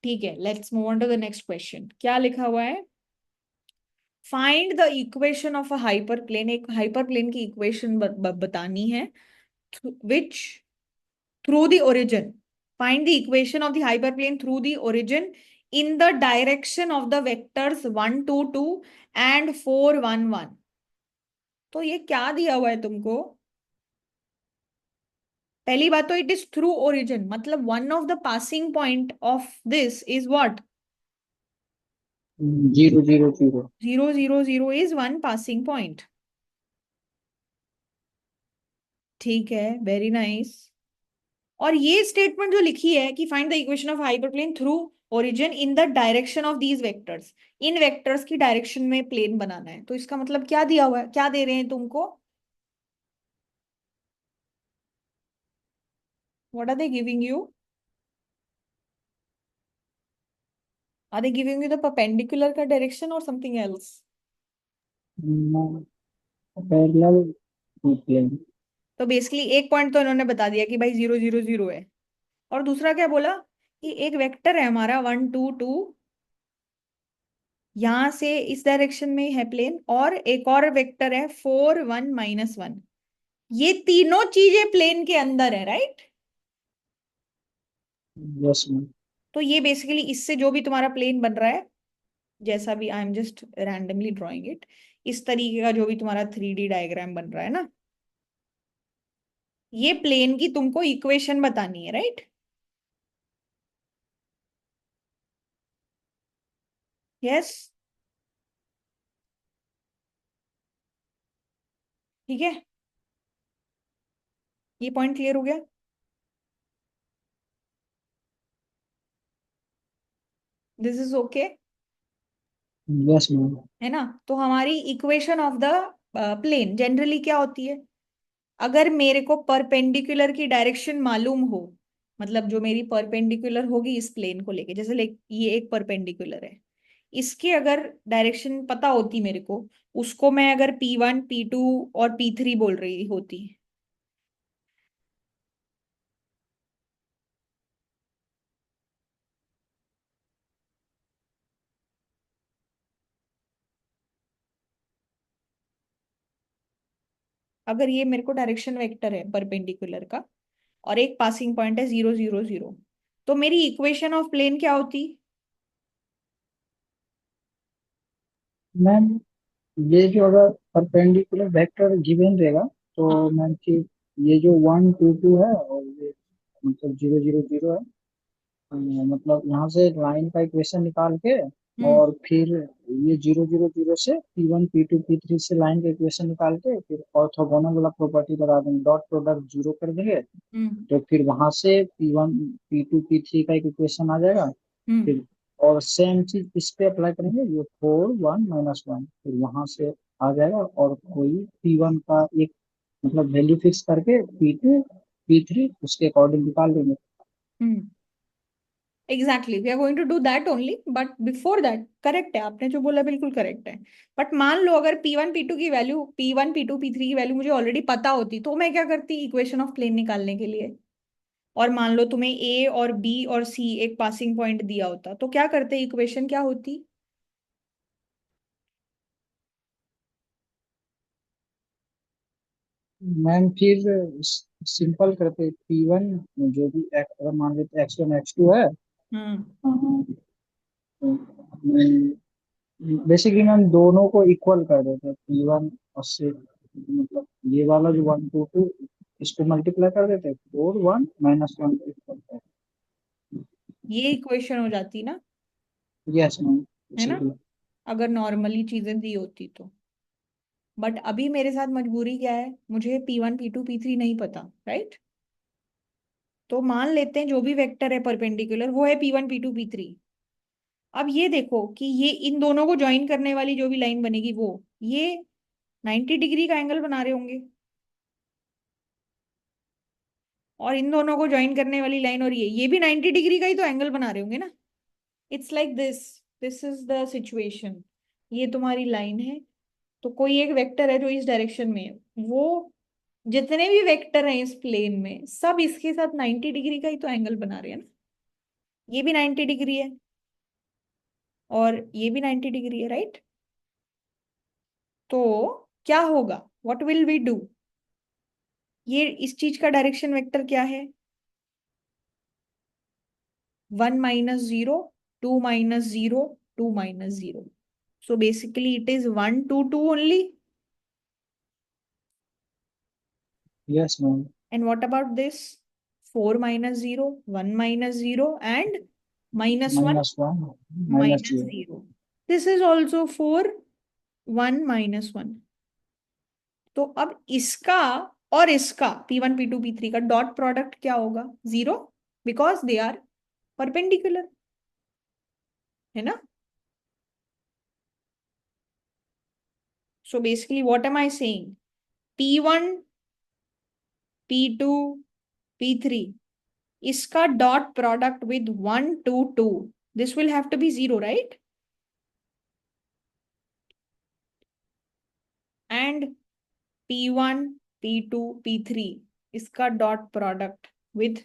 ठीक है, let's move on to the next question. क्या लिखा हुआ है? Find the equation of a hyperplane. एक हाइपरप्लेन की इक्वेशन बतानी है, which through the origin, find the equation of the hyperplane through the origin in the direction of the vectors 1 2 2 and 4 1 1। तो ये क्या दिया हुआ है तुमको? पहली बात तो इट इज थ्रू ओरिजिन, मतलब one of the passing point of this is what? 0 0 0। 0 0 0 is one passing point. ठीक है, वेरी नाइस। और ये स्टेटमेंट जो लिखी है कि find the equation of hyperplane through origin in the direction of these vectors, in vectors की direction में प्लेन बनाना है। तो इसका मतलब क्या दिया हुआ है, क्या दे रहे हैं तुमको, what are they giving you, are they giving you the perpendicular का डायरेक्शन और समथिंग एल्स। Parallel plane. तो बेसिकली एक पॉइंट तो इन्होंने बता दिया कि भाई 0 0 0 है, और दूसरा क्या बोला कि एक वेक्टर है हमारा 1 2 2, यहां से इस डायरेक्शन में है प्लेन, और एक और वेक्टर है 4 1 - 1, ये तीनों चीजें प्लेन के अंदर है, राइट। Yes ma'am. तो ये बेसिकली इससे जो भी तुम्हारा प्लेन बन रहा है, जैसा भी, I am just randomly drawing it, इस तरीके का जो भी तुम्हारा 3D डायग्राम बन रहा है ना, ये प्लेन की तुमको इक्वेशन बतानी है, राइट। यस, ठीक है, ये पॉइंट क्लियर हो गया, this is okay, yes ma'am. है ना। तो हमारी equation of the plane generally क्या होती है, अगर मेरे को परपेंडिकुलर की डायरेक्शन मालूम हो, मतलब जो मेरी परपेंडिकुलर होगी इस प्लेन को लेके, जैसे ये एक परपेंडिकुलर है, इसकी अगर डायरेक्शन पता होती मेरे को, उसको मैं अगर P1 P2 और P3 बोल रही होती, अगर ये मेरे को डायरेक्शन वेक्टर है परपेंडिकुलर का, और एक पासिंग पॉइंट है 0 0 0, तो मेरी इक्वेशन ऑफ प्लेन क्या होती। मैम ये जो अगर परपेंडिकुलर वेक्टर गिवन रहेगा तो हाँ। मैम कि ये जो 1 2 2 है और ये मतलब 0 0 0 है, मतलब यहाँ से लाइन का इक्वेशन निकाल के हम्म। और फिर ये 0 0 0 से P1 P2 P3 से लाइन का इक्वेशन निकाल के फिर ऑर्थोगोनल वाला प्रॉपर्टी लगा देंगे, डॉट प्रोडक्ट जीरो कर देंगे, हम्म। तो फिर वहां से P1 P2 P3 का एक इक्वेशन आ जाएगा। हम्म। फिर और सेम चीज इस पे अप्लाई करेंगे, ये 4 1 - 1, फिर वहां से आ जाएगा, और कोई P1 का एक मतलब वैल्यू फिक्स करके P2 P3 उसके अकॉर्डिंग निकाल देंगे। Hmm. Exactly, we are going to do that only, but before that, correct है आपने जो बोला, बिल्कुल करेक्ट है। बट मान लो अगर P1 P2 की वैल्यू, P1 P2 P3 की वैल्यू मुझे ऑलरेडी पता होती, तो मैं क्या करती इक्वेशन ऑफ प्लेन निकालने के लिए, और मान लो तुम्हें A और B और C एक पासिंग पॉइंट दिया होता, तो क्या करते, इक्वेशन क्या होती। मैम फिर सिंपल करते P1 जो भी अगर मान लेते X1 X2 है, हम्म। बेसिकली मैम दोनों को इक्वल कर देते P1 और से, मतलब ये वाला जो 1 2 2 इसको मल्टीप्लाई कर देते 4 1 - 1 इक्वल कर। ये इक्वेशन हो जाती ना, यस मैम। है ना, बेसिकली अगर नॉर्मली चीजें दी होती तो। बट अभी मेरे साथ मजबूरी क्या है, मुझे P1 P2 P3 नहीं पता, राइट। तो मान लेते हैं जो भी वेक्टर है परपेंडिकुलर वो है P1 P2 P3। अब ये देखो कि ये इन दोनों को ज्वाइन करने वाली जो भी लाइन बनेगी, वो ये 90 डिग्री का एंगल बना रहे होंगे, और इन दोनों को ज्वाइन करने वाली लाइन और ये भी 90 डिग्री का ही तो एंगल बना रहे होंगे ना। It's like this is the situation, ये तुम्हारी लाइन है, तो कोई एक वेक्टर है जो इस डायरेक्शन में है, वो जितने भी वेक्टर हैं इस प्लेन में सब इसके साथ 90 डिग्री का ही तो एंगल बना रहे हैं ना, ये भी 90 डिग्री है और ये भी 90 डिग्री है, राइट। तो क्या होगा, व्हाट विल वी डू, ये इस चीज का डायरेक्शन वेक्टर क्या है, 1 - 0 2 - 0 2 - 0, so basically it is 1 2 2 only. Yes ma'am. And what about this, 4 - 0 1 - 0 and -1 -1 - 0। -0, this is also 4 1 -1। तो अब इसका और इसका P1 P2 P3 का डॉट प्रोडक्ट क्या होगा, 0, बिकॉज दे आर परपेंडिकुलर। है ना? So basically what am I saying? P1, P2, P3, इसका dot product with 1, 2, 2. This will have to be 0, right? And P1, P2, P3, इसका dot product with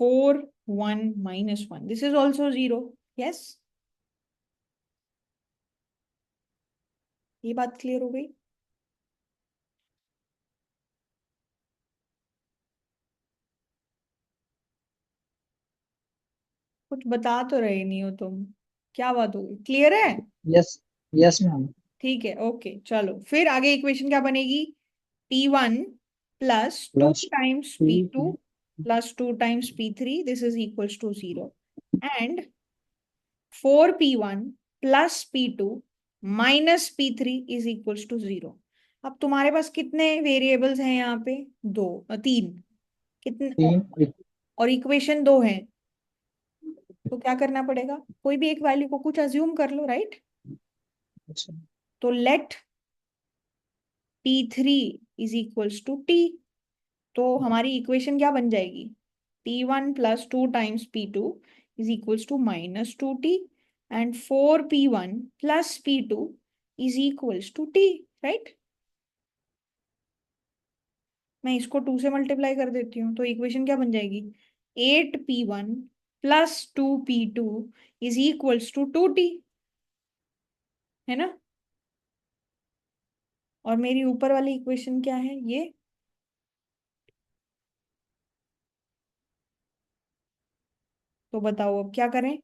4, 1, -1. This is also 0. Yes? ये बात clear हो गई? कुछ बता तो रहे नहीं हो तुम, क्या बात होगी? क्लियर है? Yes, yes ma'am. ठीक है, ओके चलो फिर आगे इक्वेशन क्या बनेगी? P1 plus 2 plus times to P2 plus 2 times P3, this is equals to 0. And 4P1 plus P2 minus P3 is equals to 0. अब तुम्हारे पास कितने वेरिएबल्स हैं यहाँ पे? 2, 3, कितने? तीन। और इक्वेशन 2 है, तो क्या करना पड़ेगा? कोई भी एक वैल्यू को कुछ अज्यूम कर लो, राइट? अच्छा, तो let P3 is equals to T. तो हमारी इक्वेशन क्या बन जाएगी? P1 plus 2 times P2 is equals to -2T, and 4P1 plus P2 is equals to T, right? मैं इसको 2 से मल्टीप्लाई कर देती हूँ, तो इक्वेशन क्या बन जाएगी? 8P1 plus 2P2 is equals to 2T, है ना? और मेरी ऊपर वाली इक्वेशन क्या है? ये तो बताओ अब क्या करें?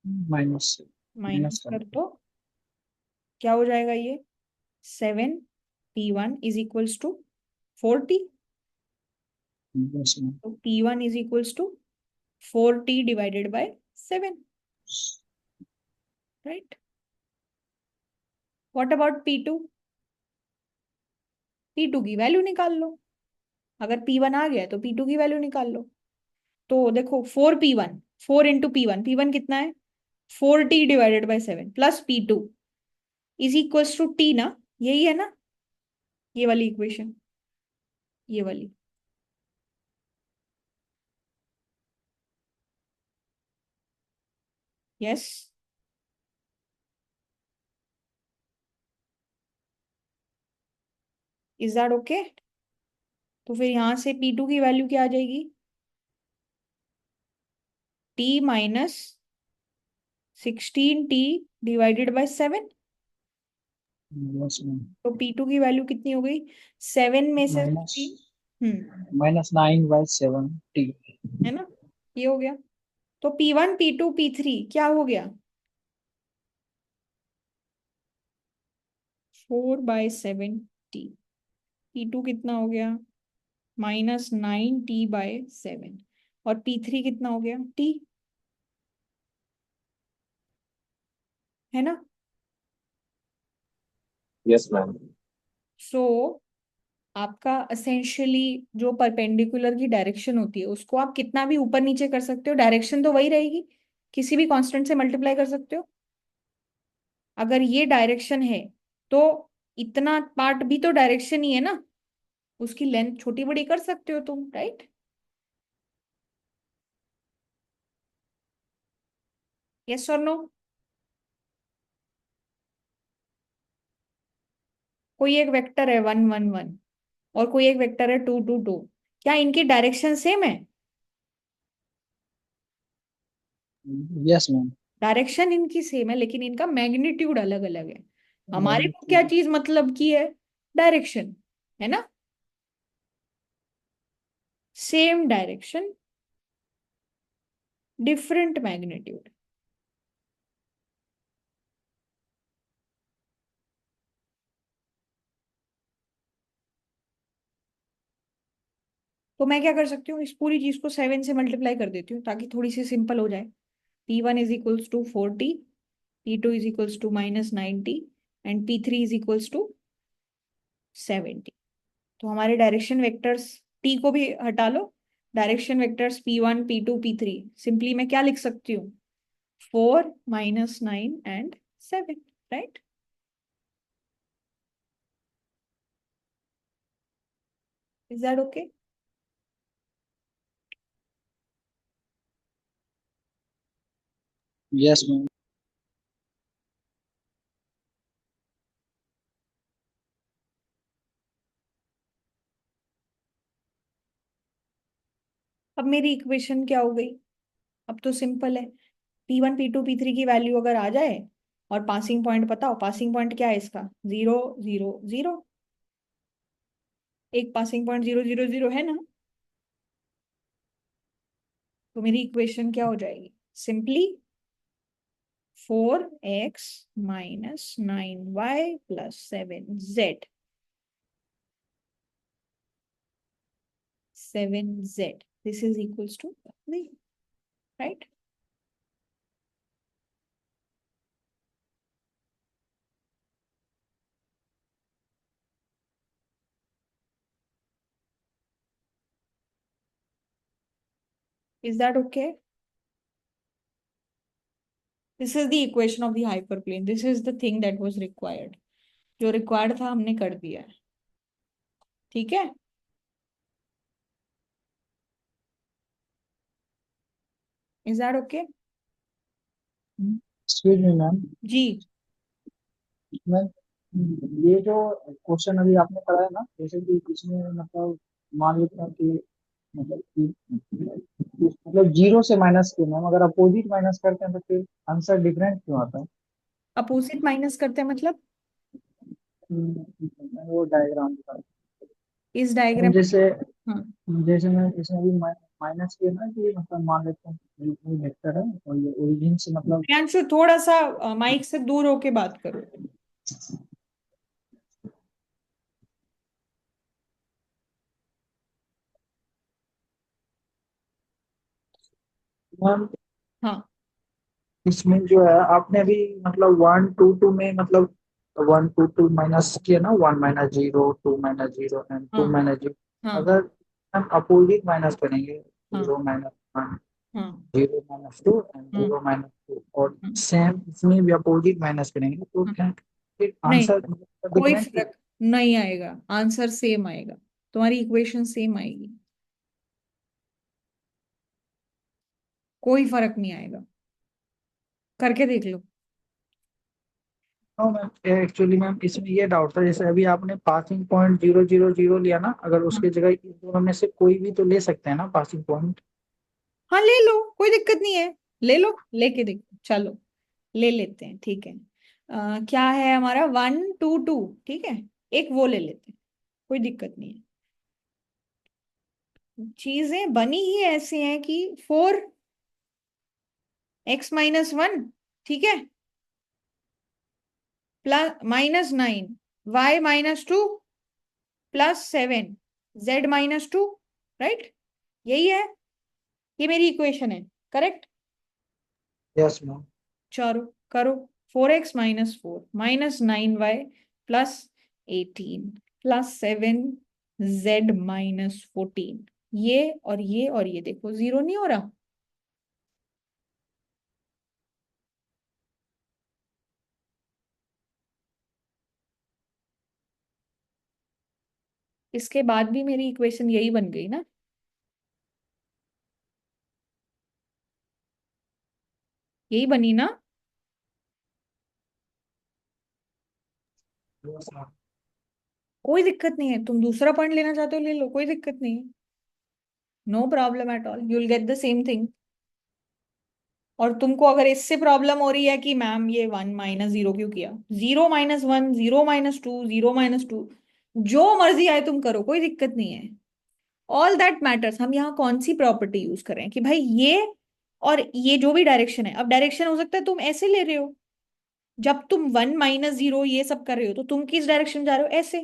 माइनस माइनस माइनस कर कर दो, क्या हो जाएगा ये? 7P1 is equals to 4T. Yes ma'am. तो P1 is equals to 4T divided by 7, right? What about P2? P2 की वैल्यू निकाल लो। अगर P1 आ गया तो P2 की वैल्यू निकाल लो। तो देखो 4P1, 4 इंटू P1, P1 कितना है? 4T divided by 7 plus P2 is equals to T ना, यही है ना ये वाली इक्वेशन, ये वाली। Yes, is that okay? तो फिर यहां से P2 की वैल्यू क्या आ जाएगी? T minus 16T divided by 7। Yes ma'am. तो P2 की वैल्यू कितनी हो गई? 7 में से माइनस 16, -9/7T। है ना? ये हो गया। तो P1, P2, P3 क्या हो गया? 4/7T। P2 कितना हो गया? -9T/7। और P3 कितना हो गया? T, है ना? Yes ma'am. सो आपका असेंशियली जो परपेंडिकुलर की डायरेक्शन होती है उसको आप कितना भी ऊपर नीचे कर सकते हो, डायरेक्शन तो वही रहेगी, किसी भी कांस्टेंट से मल्टीप्लाई कर सकते हो। अगर ये डायरेक्शन है तो इतना पार्ट भी तो डायरेक्शन ही है ना, उसकी लेंथ छोटी बड़ी कर सकते हो तुम, राइट? यस और नो? कोई एक वेक्टर है 1, 1, 1 और कोई एक वेक्टर है 2, 2, 2, क्या इनकी डायरेक्शन सेम है? Yes ma'am. डायरेक्शन इनकी सेम है लेकिन इनका मैग्नीट्यूड अलग अलग है। हमारे को क्या मैग्नीट्यूड। चीज मतलब की है? डायरेक्शन, है ना? Same direction, different magnitude. तो मैं क्या कर सकती हूँ, इस पूरी चीज को 7 से मल्टीप्लाई कर देती हूँ ताकि थोड़ी सी सिंपल हो जाए। P1 is equals to 4T, P2 is equals to -9T and P3 is equals to 7T। तो हमारे डायरेक्शन वेक्टर्स टी को भी हटा लो, direction vectors P1 P2 P3, simply मैं क्या लिख सकती हूँ, 4 -9 and 7, right? Is that okay? Yes ma'am. अब मेरी इक्वेशन क्या हो गई? अब तो सिंपल है, P1 P2 P3 की वैल्यू अगर आ जाए और पासिंग पॉइंट बताओ, पासिंग पॉइंट क्या है इसका, 0 0 0, एक पासिंग पॉइंट 0 0 0 है ना? तो मेरी इक्वेशन क्या हो जाएगी, simply 4x - 9y + 7z, 7z, this is equals to 3, right? Is that okay? This is the equation of the hyperplane. This is the thing that was required. जो required था हमने कर दिया है, ठीक है? Is that okay? Excuse me ma'am. जी। Ma'am, ये जो क्वेश्चन अभी आपने कराया ना, जैसे कि इसमें मतलब मान लेते हैं कि मतलब जीरो से माइनस क्यों मैम, अगर अपोजिट माइनस करते हैं तो फिर आंसर डिफरेंट क्यों आता है? अपोजिट माइनस करते हैं मतलब? वो डायग्राम बता। इस डायग्राम, जैसे हाँ। जैसे मैं इसमें भी माइनस किया ना कि मतलब मान लेते हैं ये वेक्टर है और ये ओरिजिन से मतलब। प्रियांशु थोड़ा सा माइक से दूर होके बात करो। मैम हाँ इसमें जो है आपने अभी मतलब 1 2 2 में मतलब 1 2 2 माइनस किया ना, 1 - 0 2 - 0 एंड टू हाँ माइनस जीरो। हाँ अगर हम अपोजिट माइनस करेंगे, हाँ 0 - 1 हाँ 0 - 2 एंड हाँ 0 - 2, और हाँ। सेम इसमें भी अपोजिट माइनस करेंगे तो हाँ। क्या फिर नहीं, आंसर कोई डिफरेंट? फर्क नहीं आएगा, आंसर सेम आएगा, तुम्हारी इक्वेशन सेम आएगी, कोई फर्क नहीं आएगा, करके देख लो। नो मैम, एक्चुअली मैम इसमें ये डाउट था, जैसे अभी आपने पासिंग पॉइंट 0 0 0 लिया ना, अगर हाँ उसकी जगह इस दोनों में से कोई भी तो ले सकते हैं ना पासिंग पॉइंट? हाँ, ले लो, कोई दिक्कत नहीं है, ले लो, लेके देखो, चलो ले लेते हैं, ठीक है। क्या है हमारा, 1 2 2, ठीक है, एक वो ले लेते हैं, कोई दिक्कत नहीं है। चीजें बनी ही ऐसी हैं कि 4x - 1, ठीक है, -9 y -2 +7 z -2, राइट? यही है, ये मेरी इक्वेशन है, करेक्ट? Yes ma'am. चलो करो, 4x - 4 -9y +18 +7 z -14, ये देखो जीरो नहीं हो रहा। इसके बाद भी मेरी इक्वेशन यही बन गई ना, यही बनी ना? Yes ma'am. कोई दिक्कत नहीं है, तुम दूसरा पॉइंट लेना चाहते हो ले लो, कोई दिक्कत नहीं है, no problem at all, you will get the same thing. और तुमको अगर इससे प्रॉब्लम हो रही है कि मैम ये 1 - 0 क्यों किया, 0 - 1 0 - 2 0 - 2, जो मर्जी आए तुम करो, कोई दिक्कत नहीं है, ऑल दैट मैटर्स। हम यहाँ कौन सी प्रॉपर्टी यूज कर रहे हैं कि भाई ये और ये जो भी डायरेक्शन है, अब डायरेक्शन हो सकता है तुम ऐसे ले रहे हो, जब तुम 1 - 0 ये सब कर रहे हो तो तुम किस डायरेक्शन जा रहे हो, ऐसे,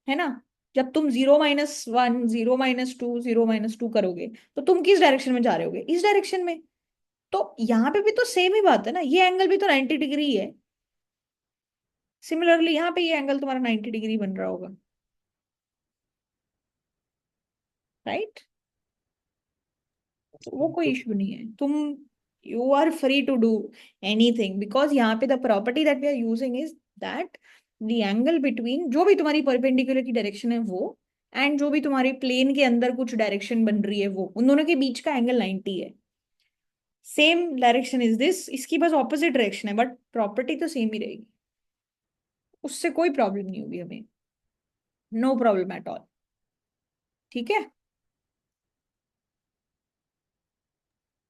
है ना? जब तुम 0 - 1 0 - 2 0 - 2 करोगे तो तुम किस डायरेक्शन में जा रहे होगे, इस डायरेक्शन में। तो यहाँ पे भी तो सेम ही बात है ना, ये एंगल भी तो 90 डिग्री है, सिमिलरली यहाँ पे ये एंगल तुम्हारा 90 डिग्री बन रहा होगा। राइट? वो कोई इशू नहीं है, तुम you are free to do anything, because यहाँ पे the property that we are using is that the angle between जो भी तुम्हारी परपेंडिकुलर की डायरेक्शन है वो, एंड जो भी तुम्हारी प्लेन के अंदर कुछ डायरेक्शन बन रही है वो, उन दोनों के बीच का एंगल 90 है। सेम डायरेक्शन इज दिस, इसकी बस ऑपोजिट डायरेक्शन है, बट प्रॉपर्टी तो सेम ही रहेगी, उससे कोई प्रॉब्लम नहीं होगी हमें, नो प्रॉब्लम एट ऑल। ठीक है,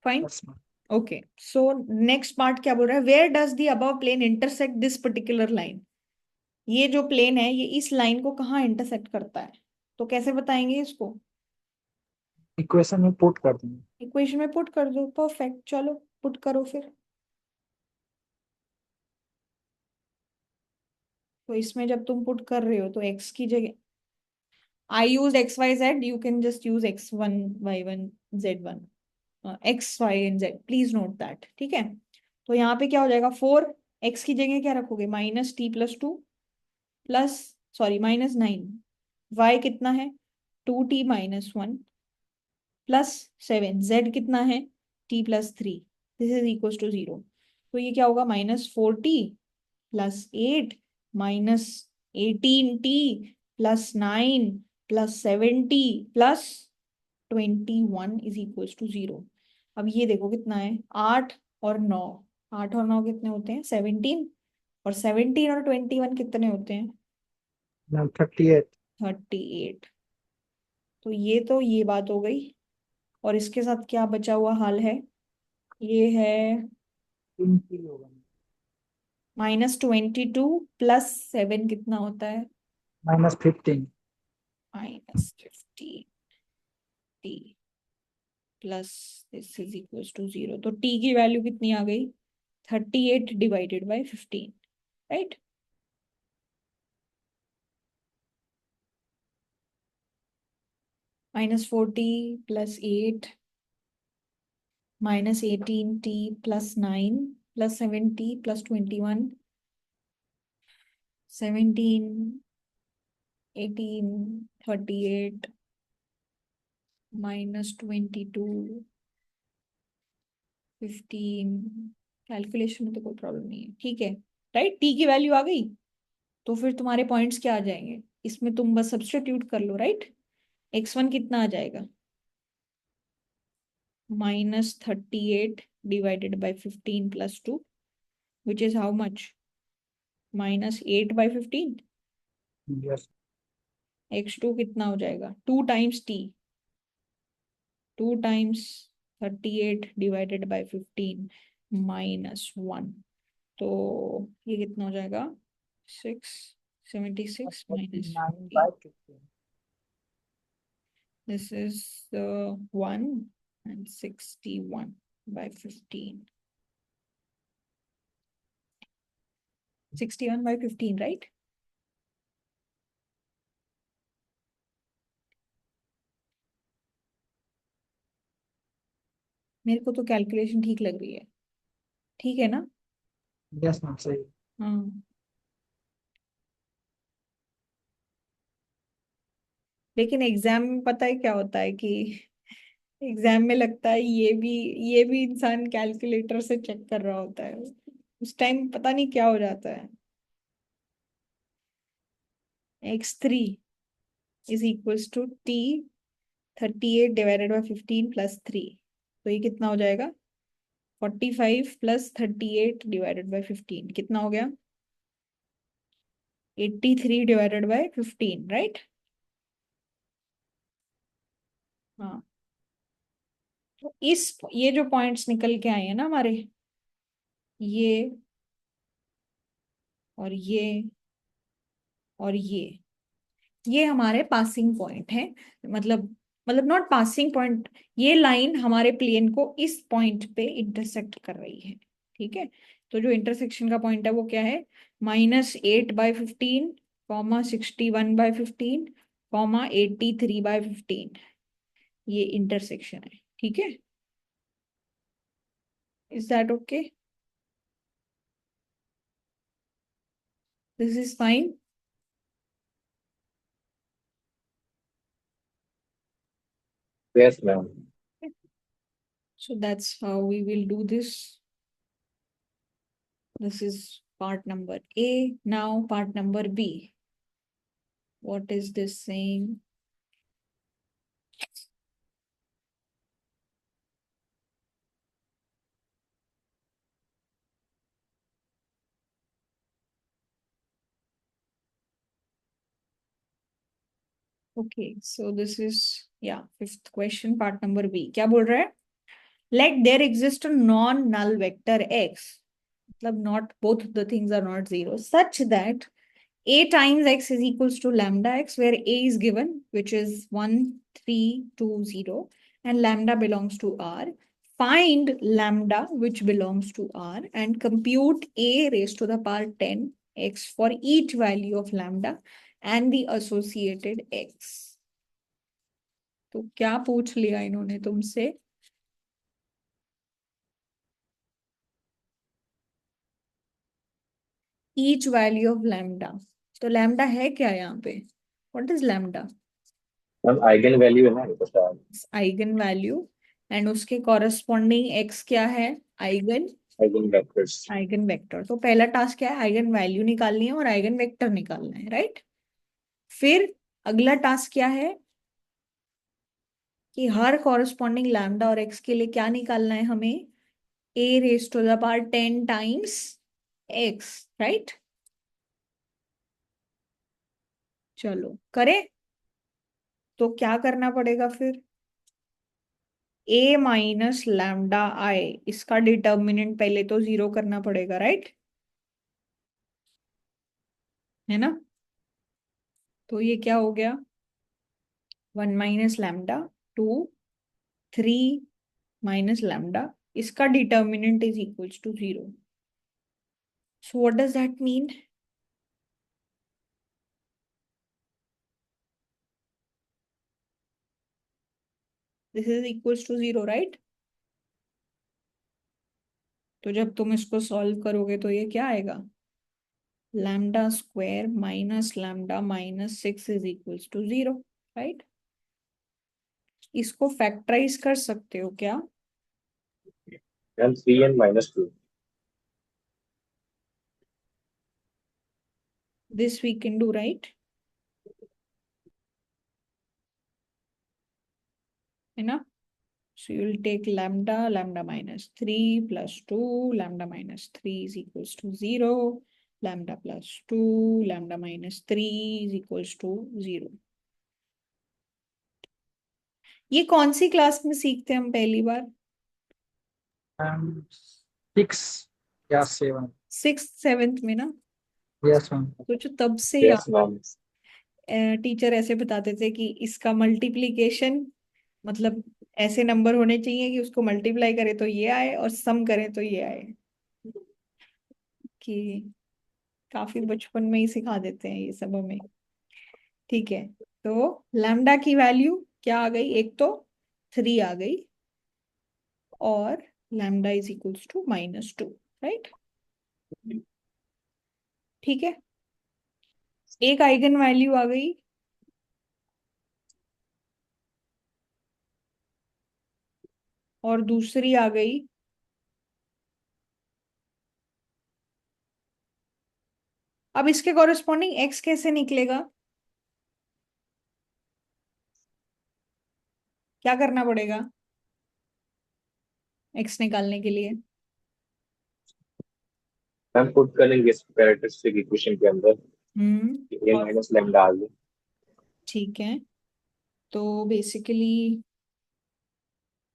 fine. Yes, ma'am. Okay, so next part क्या बोल रहा है, where does the above plane intersect this particular line. ये जो प्लेन है ये इस लाइन को कहाँ इंटरसेक्ट करता है, तो कैसे बताएंगे इसको, इक्वेशन में पुट कर देंगे। इक्वेशन में पुट कर दो, परफेक्ट, चलो पुट करो फिर। तो इसमें जब तुम पुट कर रहे हो तो x की जगह I use x y z, you can just use x1 y1 z1, x y and z, please note that, ठीक है। तो यहाँ पे क्या हो जाएगा, 4 x की जगह क्या रखोगे, -t+2 प्लस, सॉरी -9, y कितना है 2t-1 प्लस 7, z कितना है t+3, this is equal to 0। तो ये क्या होगा, -4t plus 8 -18t plus 9 plus 7t plus 21 is equal to 0। अब ये देखो कितना है, 8 और 9, 8 और 9 कितने होते हैं, 17, और 17 और 21 कितने होते हैं, मैम 38। 38। तो ये बात हो गई, और इसके साथ क्या बचा हुआ हाल है, ये है 3 होगा। -22 प्लस 7 कितना होता है, -15। -15 t plus this is equal to 0। तो टी की वैल्यू कितनी आ गई, 38 divided by 15, right. -40 plus 8 -18t plus 9 plus 7t plus 21, 17, 18, 38 -22, 15, calculation में तो कोई प्रॉब्लम नहीं है, ठीक है, राइट। टी की वैल्यू आ गई, तो फिर तुम्हारे पॉइंट्स क्या आ जाएंगे, इसमें तुम बस सब्स्टिट्यूट कर लो, राइट। x1 कितना आ जाएगा, -38 divided by 15 plus 2, which is how much, -8/15। Yes. x2 कितना हो जाएगा, 2 times t, 2 times 38 divided by 15 -1, तो ये कितना हो जाएगा, 676 minus 49/15। This is 1 and 61/15, 61/15, right. मेरे को तो कैलकुलेशन ठीक लग रही है, ठीक है ना। यस मैम, सही। हाँ, लेकिन एग्जाम में पता है क्या होता है कि एग्जाम में लगता है ये भी इंसान कैलकुलेटर से चेक कर रहा होता है, उस टाइम पता नहीं क्या हो जाता है। x3 is equals to t 38 divided by 15 plus 3, तो ये कितना हो जाएगा, 45 प्लस 38 डिवाइडेड बाई 15 कितना हो गया, 83 डिवाइडेड बाई 15, राइट। हाँ, तो ये जो पॉइंट्स निकल के आए हैं ना हमारे, ये और ये हमारे पासिंग पॉइंट है, मतलब नॉट पासिंग पॉइंट, ये लाइन हमारे प्लेन को इस पॉइंट पे इंटरसेक्ट कर रही है, ठीक है। तो जो इंटरसेक्शन का पॉइंट है वो क्या है, -8/15, -61/15, -83/15, ये इंटरसेक्शन है, ठीक है। Is that okay, this is fine. Yes, ma'am. So that's how we will do this. This is part number A. Now part number B. What is this saying? Okay, so this is, yeah, fifth question, part number B. क्या बोल रहा है? Let there exist a non-null vector x. मतलब not both the things are not zero, such that a times x is equals to lambda x, where a is given, which is 1, 3, 2, 0, and lambda belongs to R. Find lambda, which belongs to R, and compute a raised to the power 10 x for each value of lambda and the associated x. तो क्या पूछ लिया इन्होंने तुमसे? Each value of lambda. तो lambda है क्या यहाँ पे? What is lambda? Ma'am eigen value है ना ये तो शायद आइगन वैल्यू, एंड उसके कॉरेस्पॉन्डिंग x क्या है? Eigen eigen vectors. Eigen vector. तो पहला टास्क क्या है? आइगन वैल्यू निकालनी है और आइगन वेक्टर निकालना है, राइट? फिर अगला टास्क क्या है कि हर कॉरेस्पॉन्डिंग लैम्डा और x के लिए क्या निकालना है हमें? a raise to the power 10 times x, right? चलो करें। तो क्या करना पड़ेगा फिर? a माइनस लैम्डा आई, इसका डिटर्मिनेंट पहले तो 0 करना पड़ेगा, राइट? है ना? तो ये क्या हो गया? 1 माइनस लैम्डा, 2, 3 माइनस लैम्डा, इसका determinant is equals to 0. So what does that mean? This is equals to 0, right? तो जब तुम इसको सॉल्व करोगे तो ये क्या आएगा? Lambda square minus lambda minus 6 is equals to 0, right? इसको फैक्टराइज कर सकते हो क्या? Ma'am 3n-2। This we can do, right? है ना? So you will take lambda, lambda minus 3 plus 2, lambda minus 3 is equals to 0, lambda plus 2, lambda minus 3 is equals to 0. ये कौन सी class में सीखते हैं हम पहली बार? 6 या 7। 6th 7th में ना? Yes ma'am. सोचो तब से यस मैम। टीचर ऐसे बताते थे कि इसका मल्टीप्लीकेशन मतलब ऐसे नंबर होने चाहिए कि उसको मल्टीप्लाई करे तो ये आए और सम करे तो ये आए, कि काफी बचपन में ही सिखा देते हैं ये सब हमें। ठीक है, तो लैम्डा की वैल्यू क्या आ गई? एक तो 3 आ गई, और lambda is equals to -2, right? ठीक है, एक आइगन वैल्यू आ गई, और दूसरी आ गई अब इसके कॉरेस्पॉन्डिंग x कैसे निकलेगा? क्या करना पड़ेगा x निकालने के लिए? मैम पुट करेंगे इस कैरेक्टरिस्टिक इक्वेशन के अंदर a और माइनस लैम्डा आ गया। ठीक है, तो basically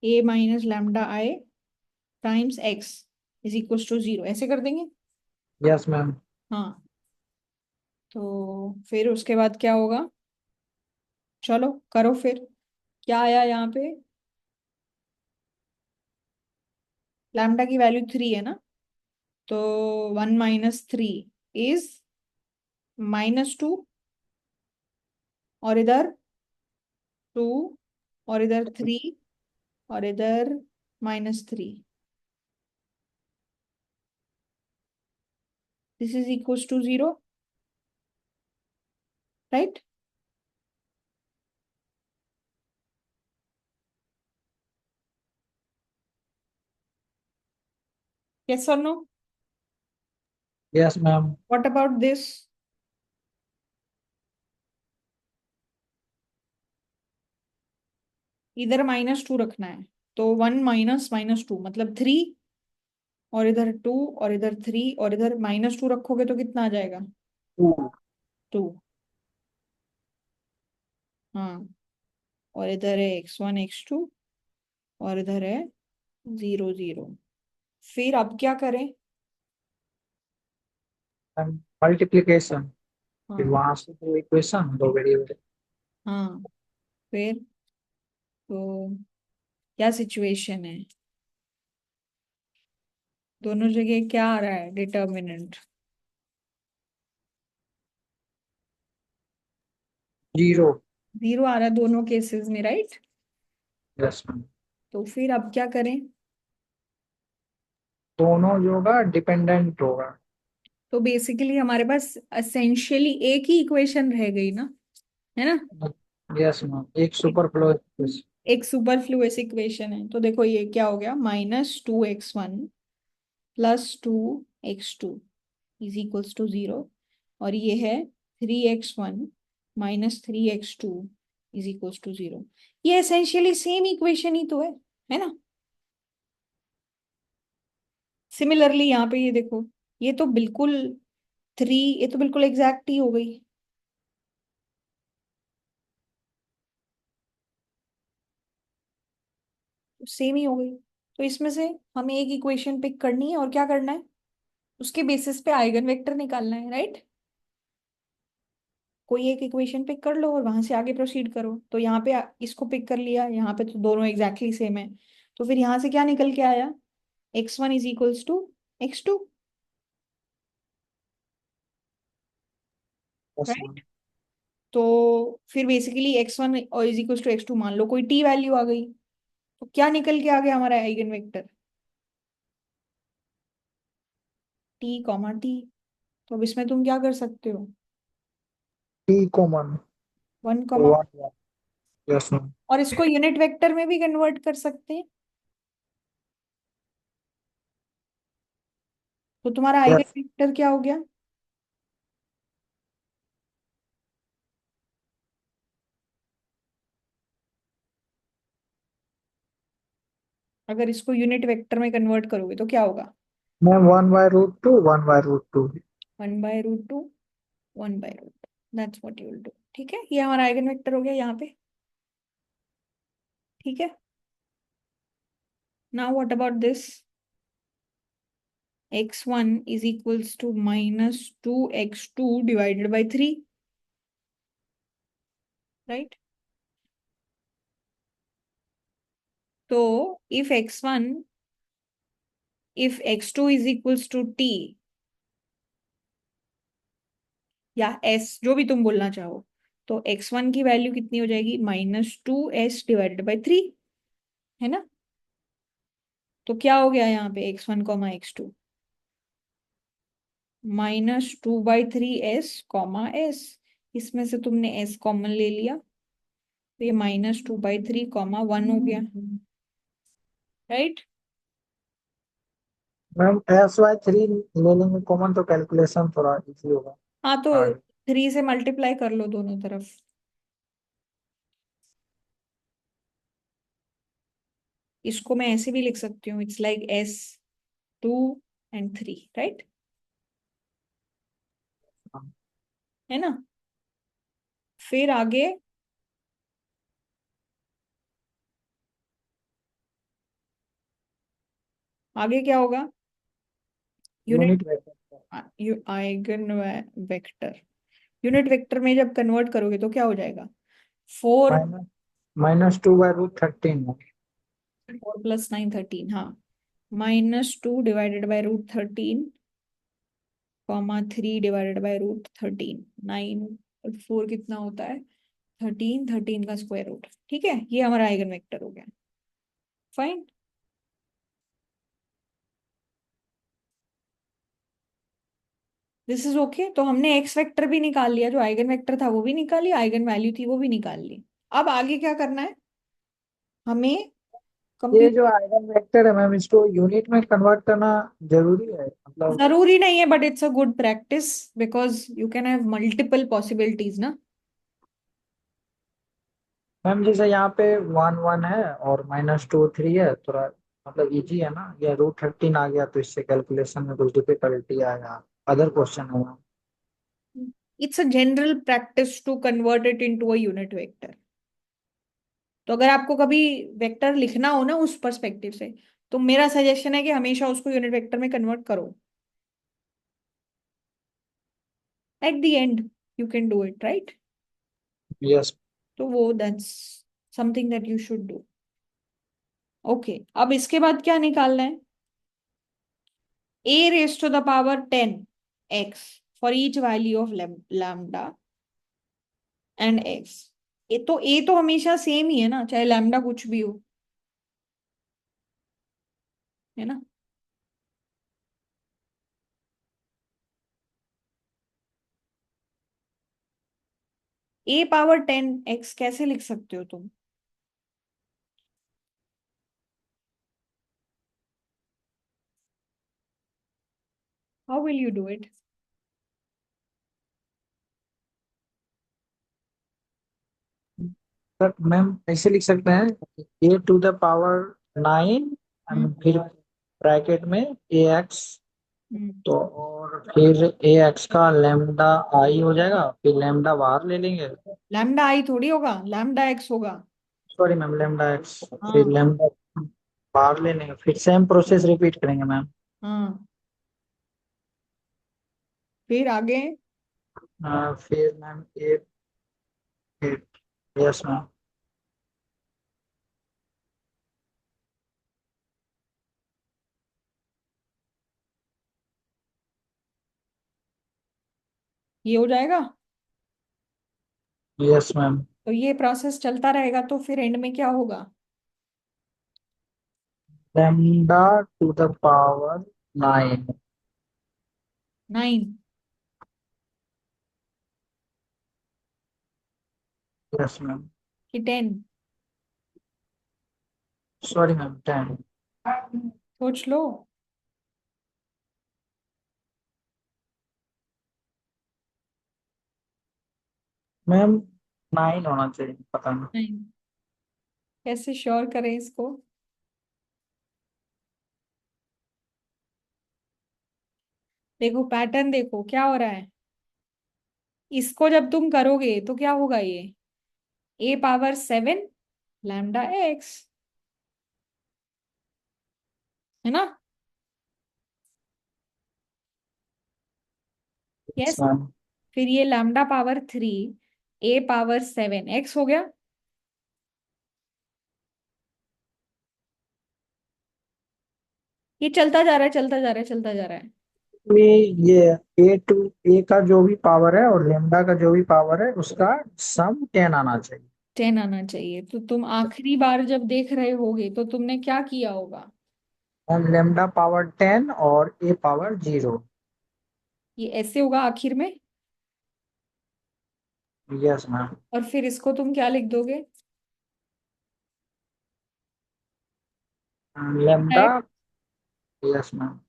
a minus lambda I times x is equal to 0, ऐसे कर देंगे। Yes ma'am. हाँ, तो फिर उसके बाद क्या होगा? चलो करो फिर। क्या आया यहाँ पे? लैम्डा की वैल्यू 3 है ना, तो 1 माइनस 3 इज -2, और इधर 2, और इधर 3, और इधर -3, this is equal to 0, right? Yes or no? Yes ma'am. What about this? इधर -2 रखना है, तो 1 माइनस -2 मतलब 3, और इधर 2 और इधर 3 और इधर -2 रखोगे तो कितना आ जाएगा? 2। 2। हाँ, और इधर है x1 x2 और इधर है 0 0। फिर अब क्या करें? मल्टीप्लीकेशन, फिर हाँ। वहां से दो इक्वेशन, दो वेरिएबल। हाँ, फिर तो क्या सिचुएशन है? दोनों जगह क्या आ रहा है डिटर्मिनेंट? 0। 0 आ रहा है दोनों केसेस में, राइट? Yes ma'am. तो फिर अब क्या करें? दोनों जो होगा डिपेंडेंट होगा। तो बेसिकली हमारे पास एसेंशियली एक ही इक्वेशन रह गई ना, है ना? यस मैम, एक एक सुपरफ्लो। एक सुपरफ्लुअस इक्वेशन है। तो देखो ये क्या हो गया, -2x1 +2x2 is equals to 0, और ये है 3x1 -3x2 is equals to 0। ये एसेंशियली सेम इक्वेशन ही तो है ना? सिमिलरली यहाँ पे ये देखो, ये तो बिल्कुल 3, ये तो बिल्कुल एग्जैक्ट ही हो गई। सेम ही हो गई। तो इसमें से हमें एक इक्वेशन पिक करनी है और क्या करना है, उसके बेसिस पे आइगन वेक्टर निकालना है, राइट? कोई एक इक्वेशन पिक कर लो और वहां से आगे प्रोसीड करो। तो यहाँ पे इसको पिक कर लिया, यहाँ पे तो दोनों एग्जैक्टली सेम है। तो फिर यहाँ से क्या निकल के आया, x1 is equals to x2, yes ma'am. Right? तो फिर बेसिकली x1 और इज इक्वल्स टू x2 मान लो कोई t वैल्यू आ गई, तो क्या निकल के आ गया हमारा आइगन वेक्टर? t, तो अब इसमें तुम क्या कर सकते हो? T common. 1, तो 1। Yes ma'am. और इसको यूनिट वेक्टर में भी कन्वर्ट कर सकते हैं। तो तुम्हारा आइगन यस वेक्टर क्या हो गया? अगर इसको यूनिट वेक्टर में कन्वर्ट करोगे तो क्या होगा? Ma'am, 1/√2, 1/√2। 1/√2, 1/√2, that's what you will do. ठीक है, ये हमारा आइगन वेक्टर हो गया यहाँ पे। ठीक है, now what about this, x1 is equals to -2x2 divided by 3, right? तो if x1, if x2 is equals to t या s, जो भी तुम बोलना चाहो, तो x1 की वैल्यू कितनी हो जाएगी, -2s डिवाइडेड बाई 3, है ना? तो क्या हो गया यहाँ पे, x1 कॉमा x2, -2/3s, इसमें से तुमने s कॉमन ले लिया, तो ये -2/3, 1 हो गया, राइट? मैम, SY3 ले लेंगे कॉमन तो कैलकुलेशन थोड़ा इजी होगा। हाँ, तो हाँ। 3 से मल्टीप्लाई कर लो दोनों तरफ। इसको मैं ऐसे भी लिख सकती हूँ, it's like s2 and 3, right? है ना? फिर आगे, आगे क्या होगा? Unit unit vector. Eigen vector, unit vector में जब कन्वर्ट करोगे तो क्या हो जाएगा, 4, माइनस -2/√13। 4 + 9 13, हाँ, -2 डिवाइडेड बाई √13, 3 डिवाइडेड बाई √13, 9 और 4 कितना होता है, 13, 13 का स्क्वायर रूट। ठीक है, ये हमारा आइगन वेक्टर हो गया। फाइन। This is okay. तो हमने एक्स वेक्टर भी निकाल लिया, जो आइगन वेक्टर था वो भी निकाल लिया, आइगन वैल्यू थी वो भी निकाल ली। अब आगे क्या करना है हमें, ये कंप्यूटर जो आइगन वेक्टर है मैम, इसको यूनिट में कन्वर्ट करना जरूरी है मतलब? जरूरी नहीं है, but it's a good practice because you can have multiple possibilities ना। मैम जैसे यहाँ पे 1 1 है और -2 3 है, थोड़ा मतलब इजी है ना। या √13 आ गया तो इससे कैलकुलेशन में कुछ डिफिकल्टी आएगा? अदर क्वेश्चन है ma'am? It's a general practice to convert it into a unit vector. तो अगर आपको कभी वेक्टर लिखना हो ना उस पर्सपेक्टिव से, तो मेरा सजेशन है कि हमेशा उसको यूनिट वेक्टर में कन्वर्ट करो। At the end you can do it, right? Yes. तो वो that's something that you should do. Okay, अब इसके बाद क्या निकालना है? a raised to the power 10 x for each value of lambda and x। ए तो हमेशा सेम ही है ना, चाहे लैम्डा कुछ भी हो, है ना? a⁻10x कैसे लिख सकते हो तुम? How will you do it? Sir ma'am ऐसे लिख सकते हैं, a⁻9 हम्म। and फिर ब्रैकेट में ax। हम्म। तो और फिर ax का लैम्डा आई हो जाएगा, फिर लैम्डा बाहर ले लेंगे। लैम्डा आई थोड़ी होगा, लैम्डा एक्स होगा। Sorry ma'am, lambda x. फिर हाँ। लैम्डा बाहर ले लेंगे, फिर सेम प्रोसेस रिपीट करेंगे मैम। हाँ, फिर आगे? फिर मैम ए, यस मैम। ये हो जाएगा। Yes ma'am. तो ये प्रोसेस चलता रहेगा, तो फिर एंड में क्या होगा? λ⁻9। 9 यस मैम। कि 10? Sorry ma'am, 10। सोच लो। मैम 9 होना चाहिए, पता नहीं। 9 कैसे श्योर करें इसको? देखो पैटर्न, देखो क्या हो रहा है। इसको जब तुम करोगे तो क्या होगा? ये a⁻7 लैम्डा एक्स, है ना? Yes yes. मैम। फिर ये λ⁻3 a⁻7 x हो गया। ये चलता जा रहा है, चलता जा रहा है, चलता जा रहा है। ये ए का जो भी पावर है और लेमडा का जो भी पावर है उसका सम 10 आना चाहिए। 10 आना चाहिए। तो तुम आखिरी बार जब देख रहे होगे तो तुमने क्या किया होगा? और लेमडा पावर 10 और ए पावर 0। ये ऐसे होगा आखिर में। Yes ma'am. और फिर इसको तुम क्या लिख दोगे? लेमडा। Yes ma'am.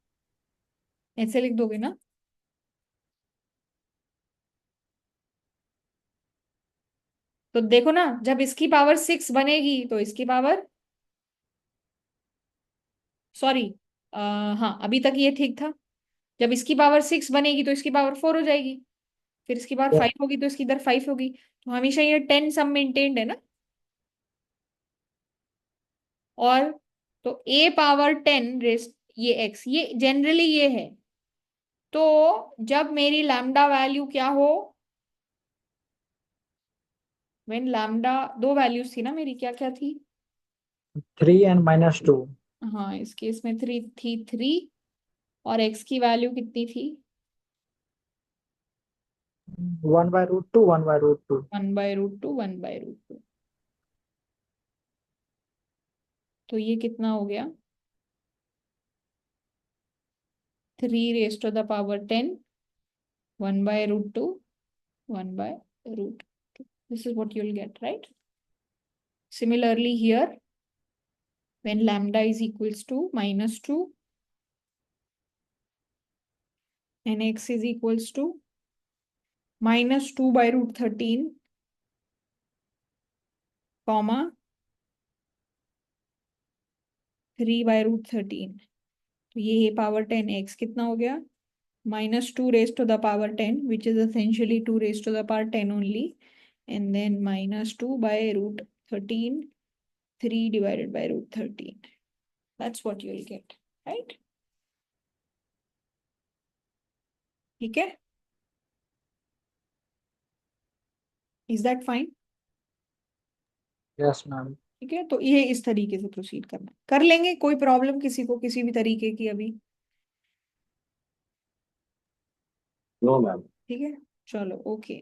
ऐसे लिख दोगे ना? तो देखो ना, जब इसकी पावर 6 बनेगी तो इसकी पावर, सॉरी, हाँ अभी तक ये ठीक था। जब इसकी पावर 6 बनेगी तो इसकी पावर 4 हो जाएगी। फिर इसकी पावर 5 होगी तो इसकी इधर 5 होगी। तो हमेशा ये 10 सब मेंटेन्ड है ना। और तो a⁻10 रेस, ये x, ये जनरली ये है। तो जब मेरी लैम्डा वैल्यू क्या हो, व्हेन लैम्डा, दो वैल्यूज थी ना मेरी, क्या क्या थी? 3 and -2। हाँ, इस केस में 3 थी, 3। और x की वैल्यू कितनी थी? 1/√2, 1/√2। 1/√2, 1/√2। तो ये कितना हो गया? 3 raised to the power 10, 1/√2, 1/√2. This is what you'll get, right? Similarly here, when lambda is equals to -2 and x is equals to -2 by √13 comma 3 by √13. तो ये पावर 10 x कितना हो गया, -2 raised to the power 10, which is essentially 2 raised to the power 10 only, and then -2 by √13, 3 divided by √13. That's what you will get, right? ठीक है, is that fine? Yes ma'am. ठीक है, तो ये इस तरीके से प्रोसीड करना कर लेंगे। कोई प्रॉब्लम किसी को किसी भी तरीके की अभी? No ma'am. ठीक है, चलो ओके।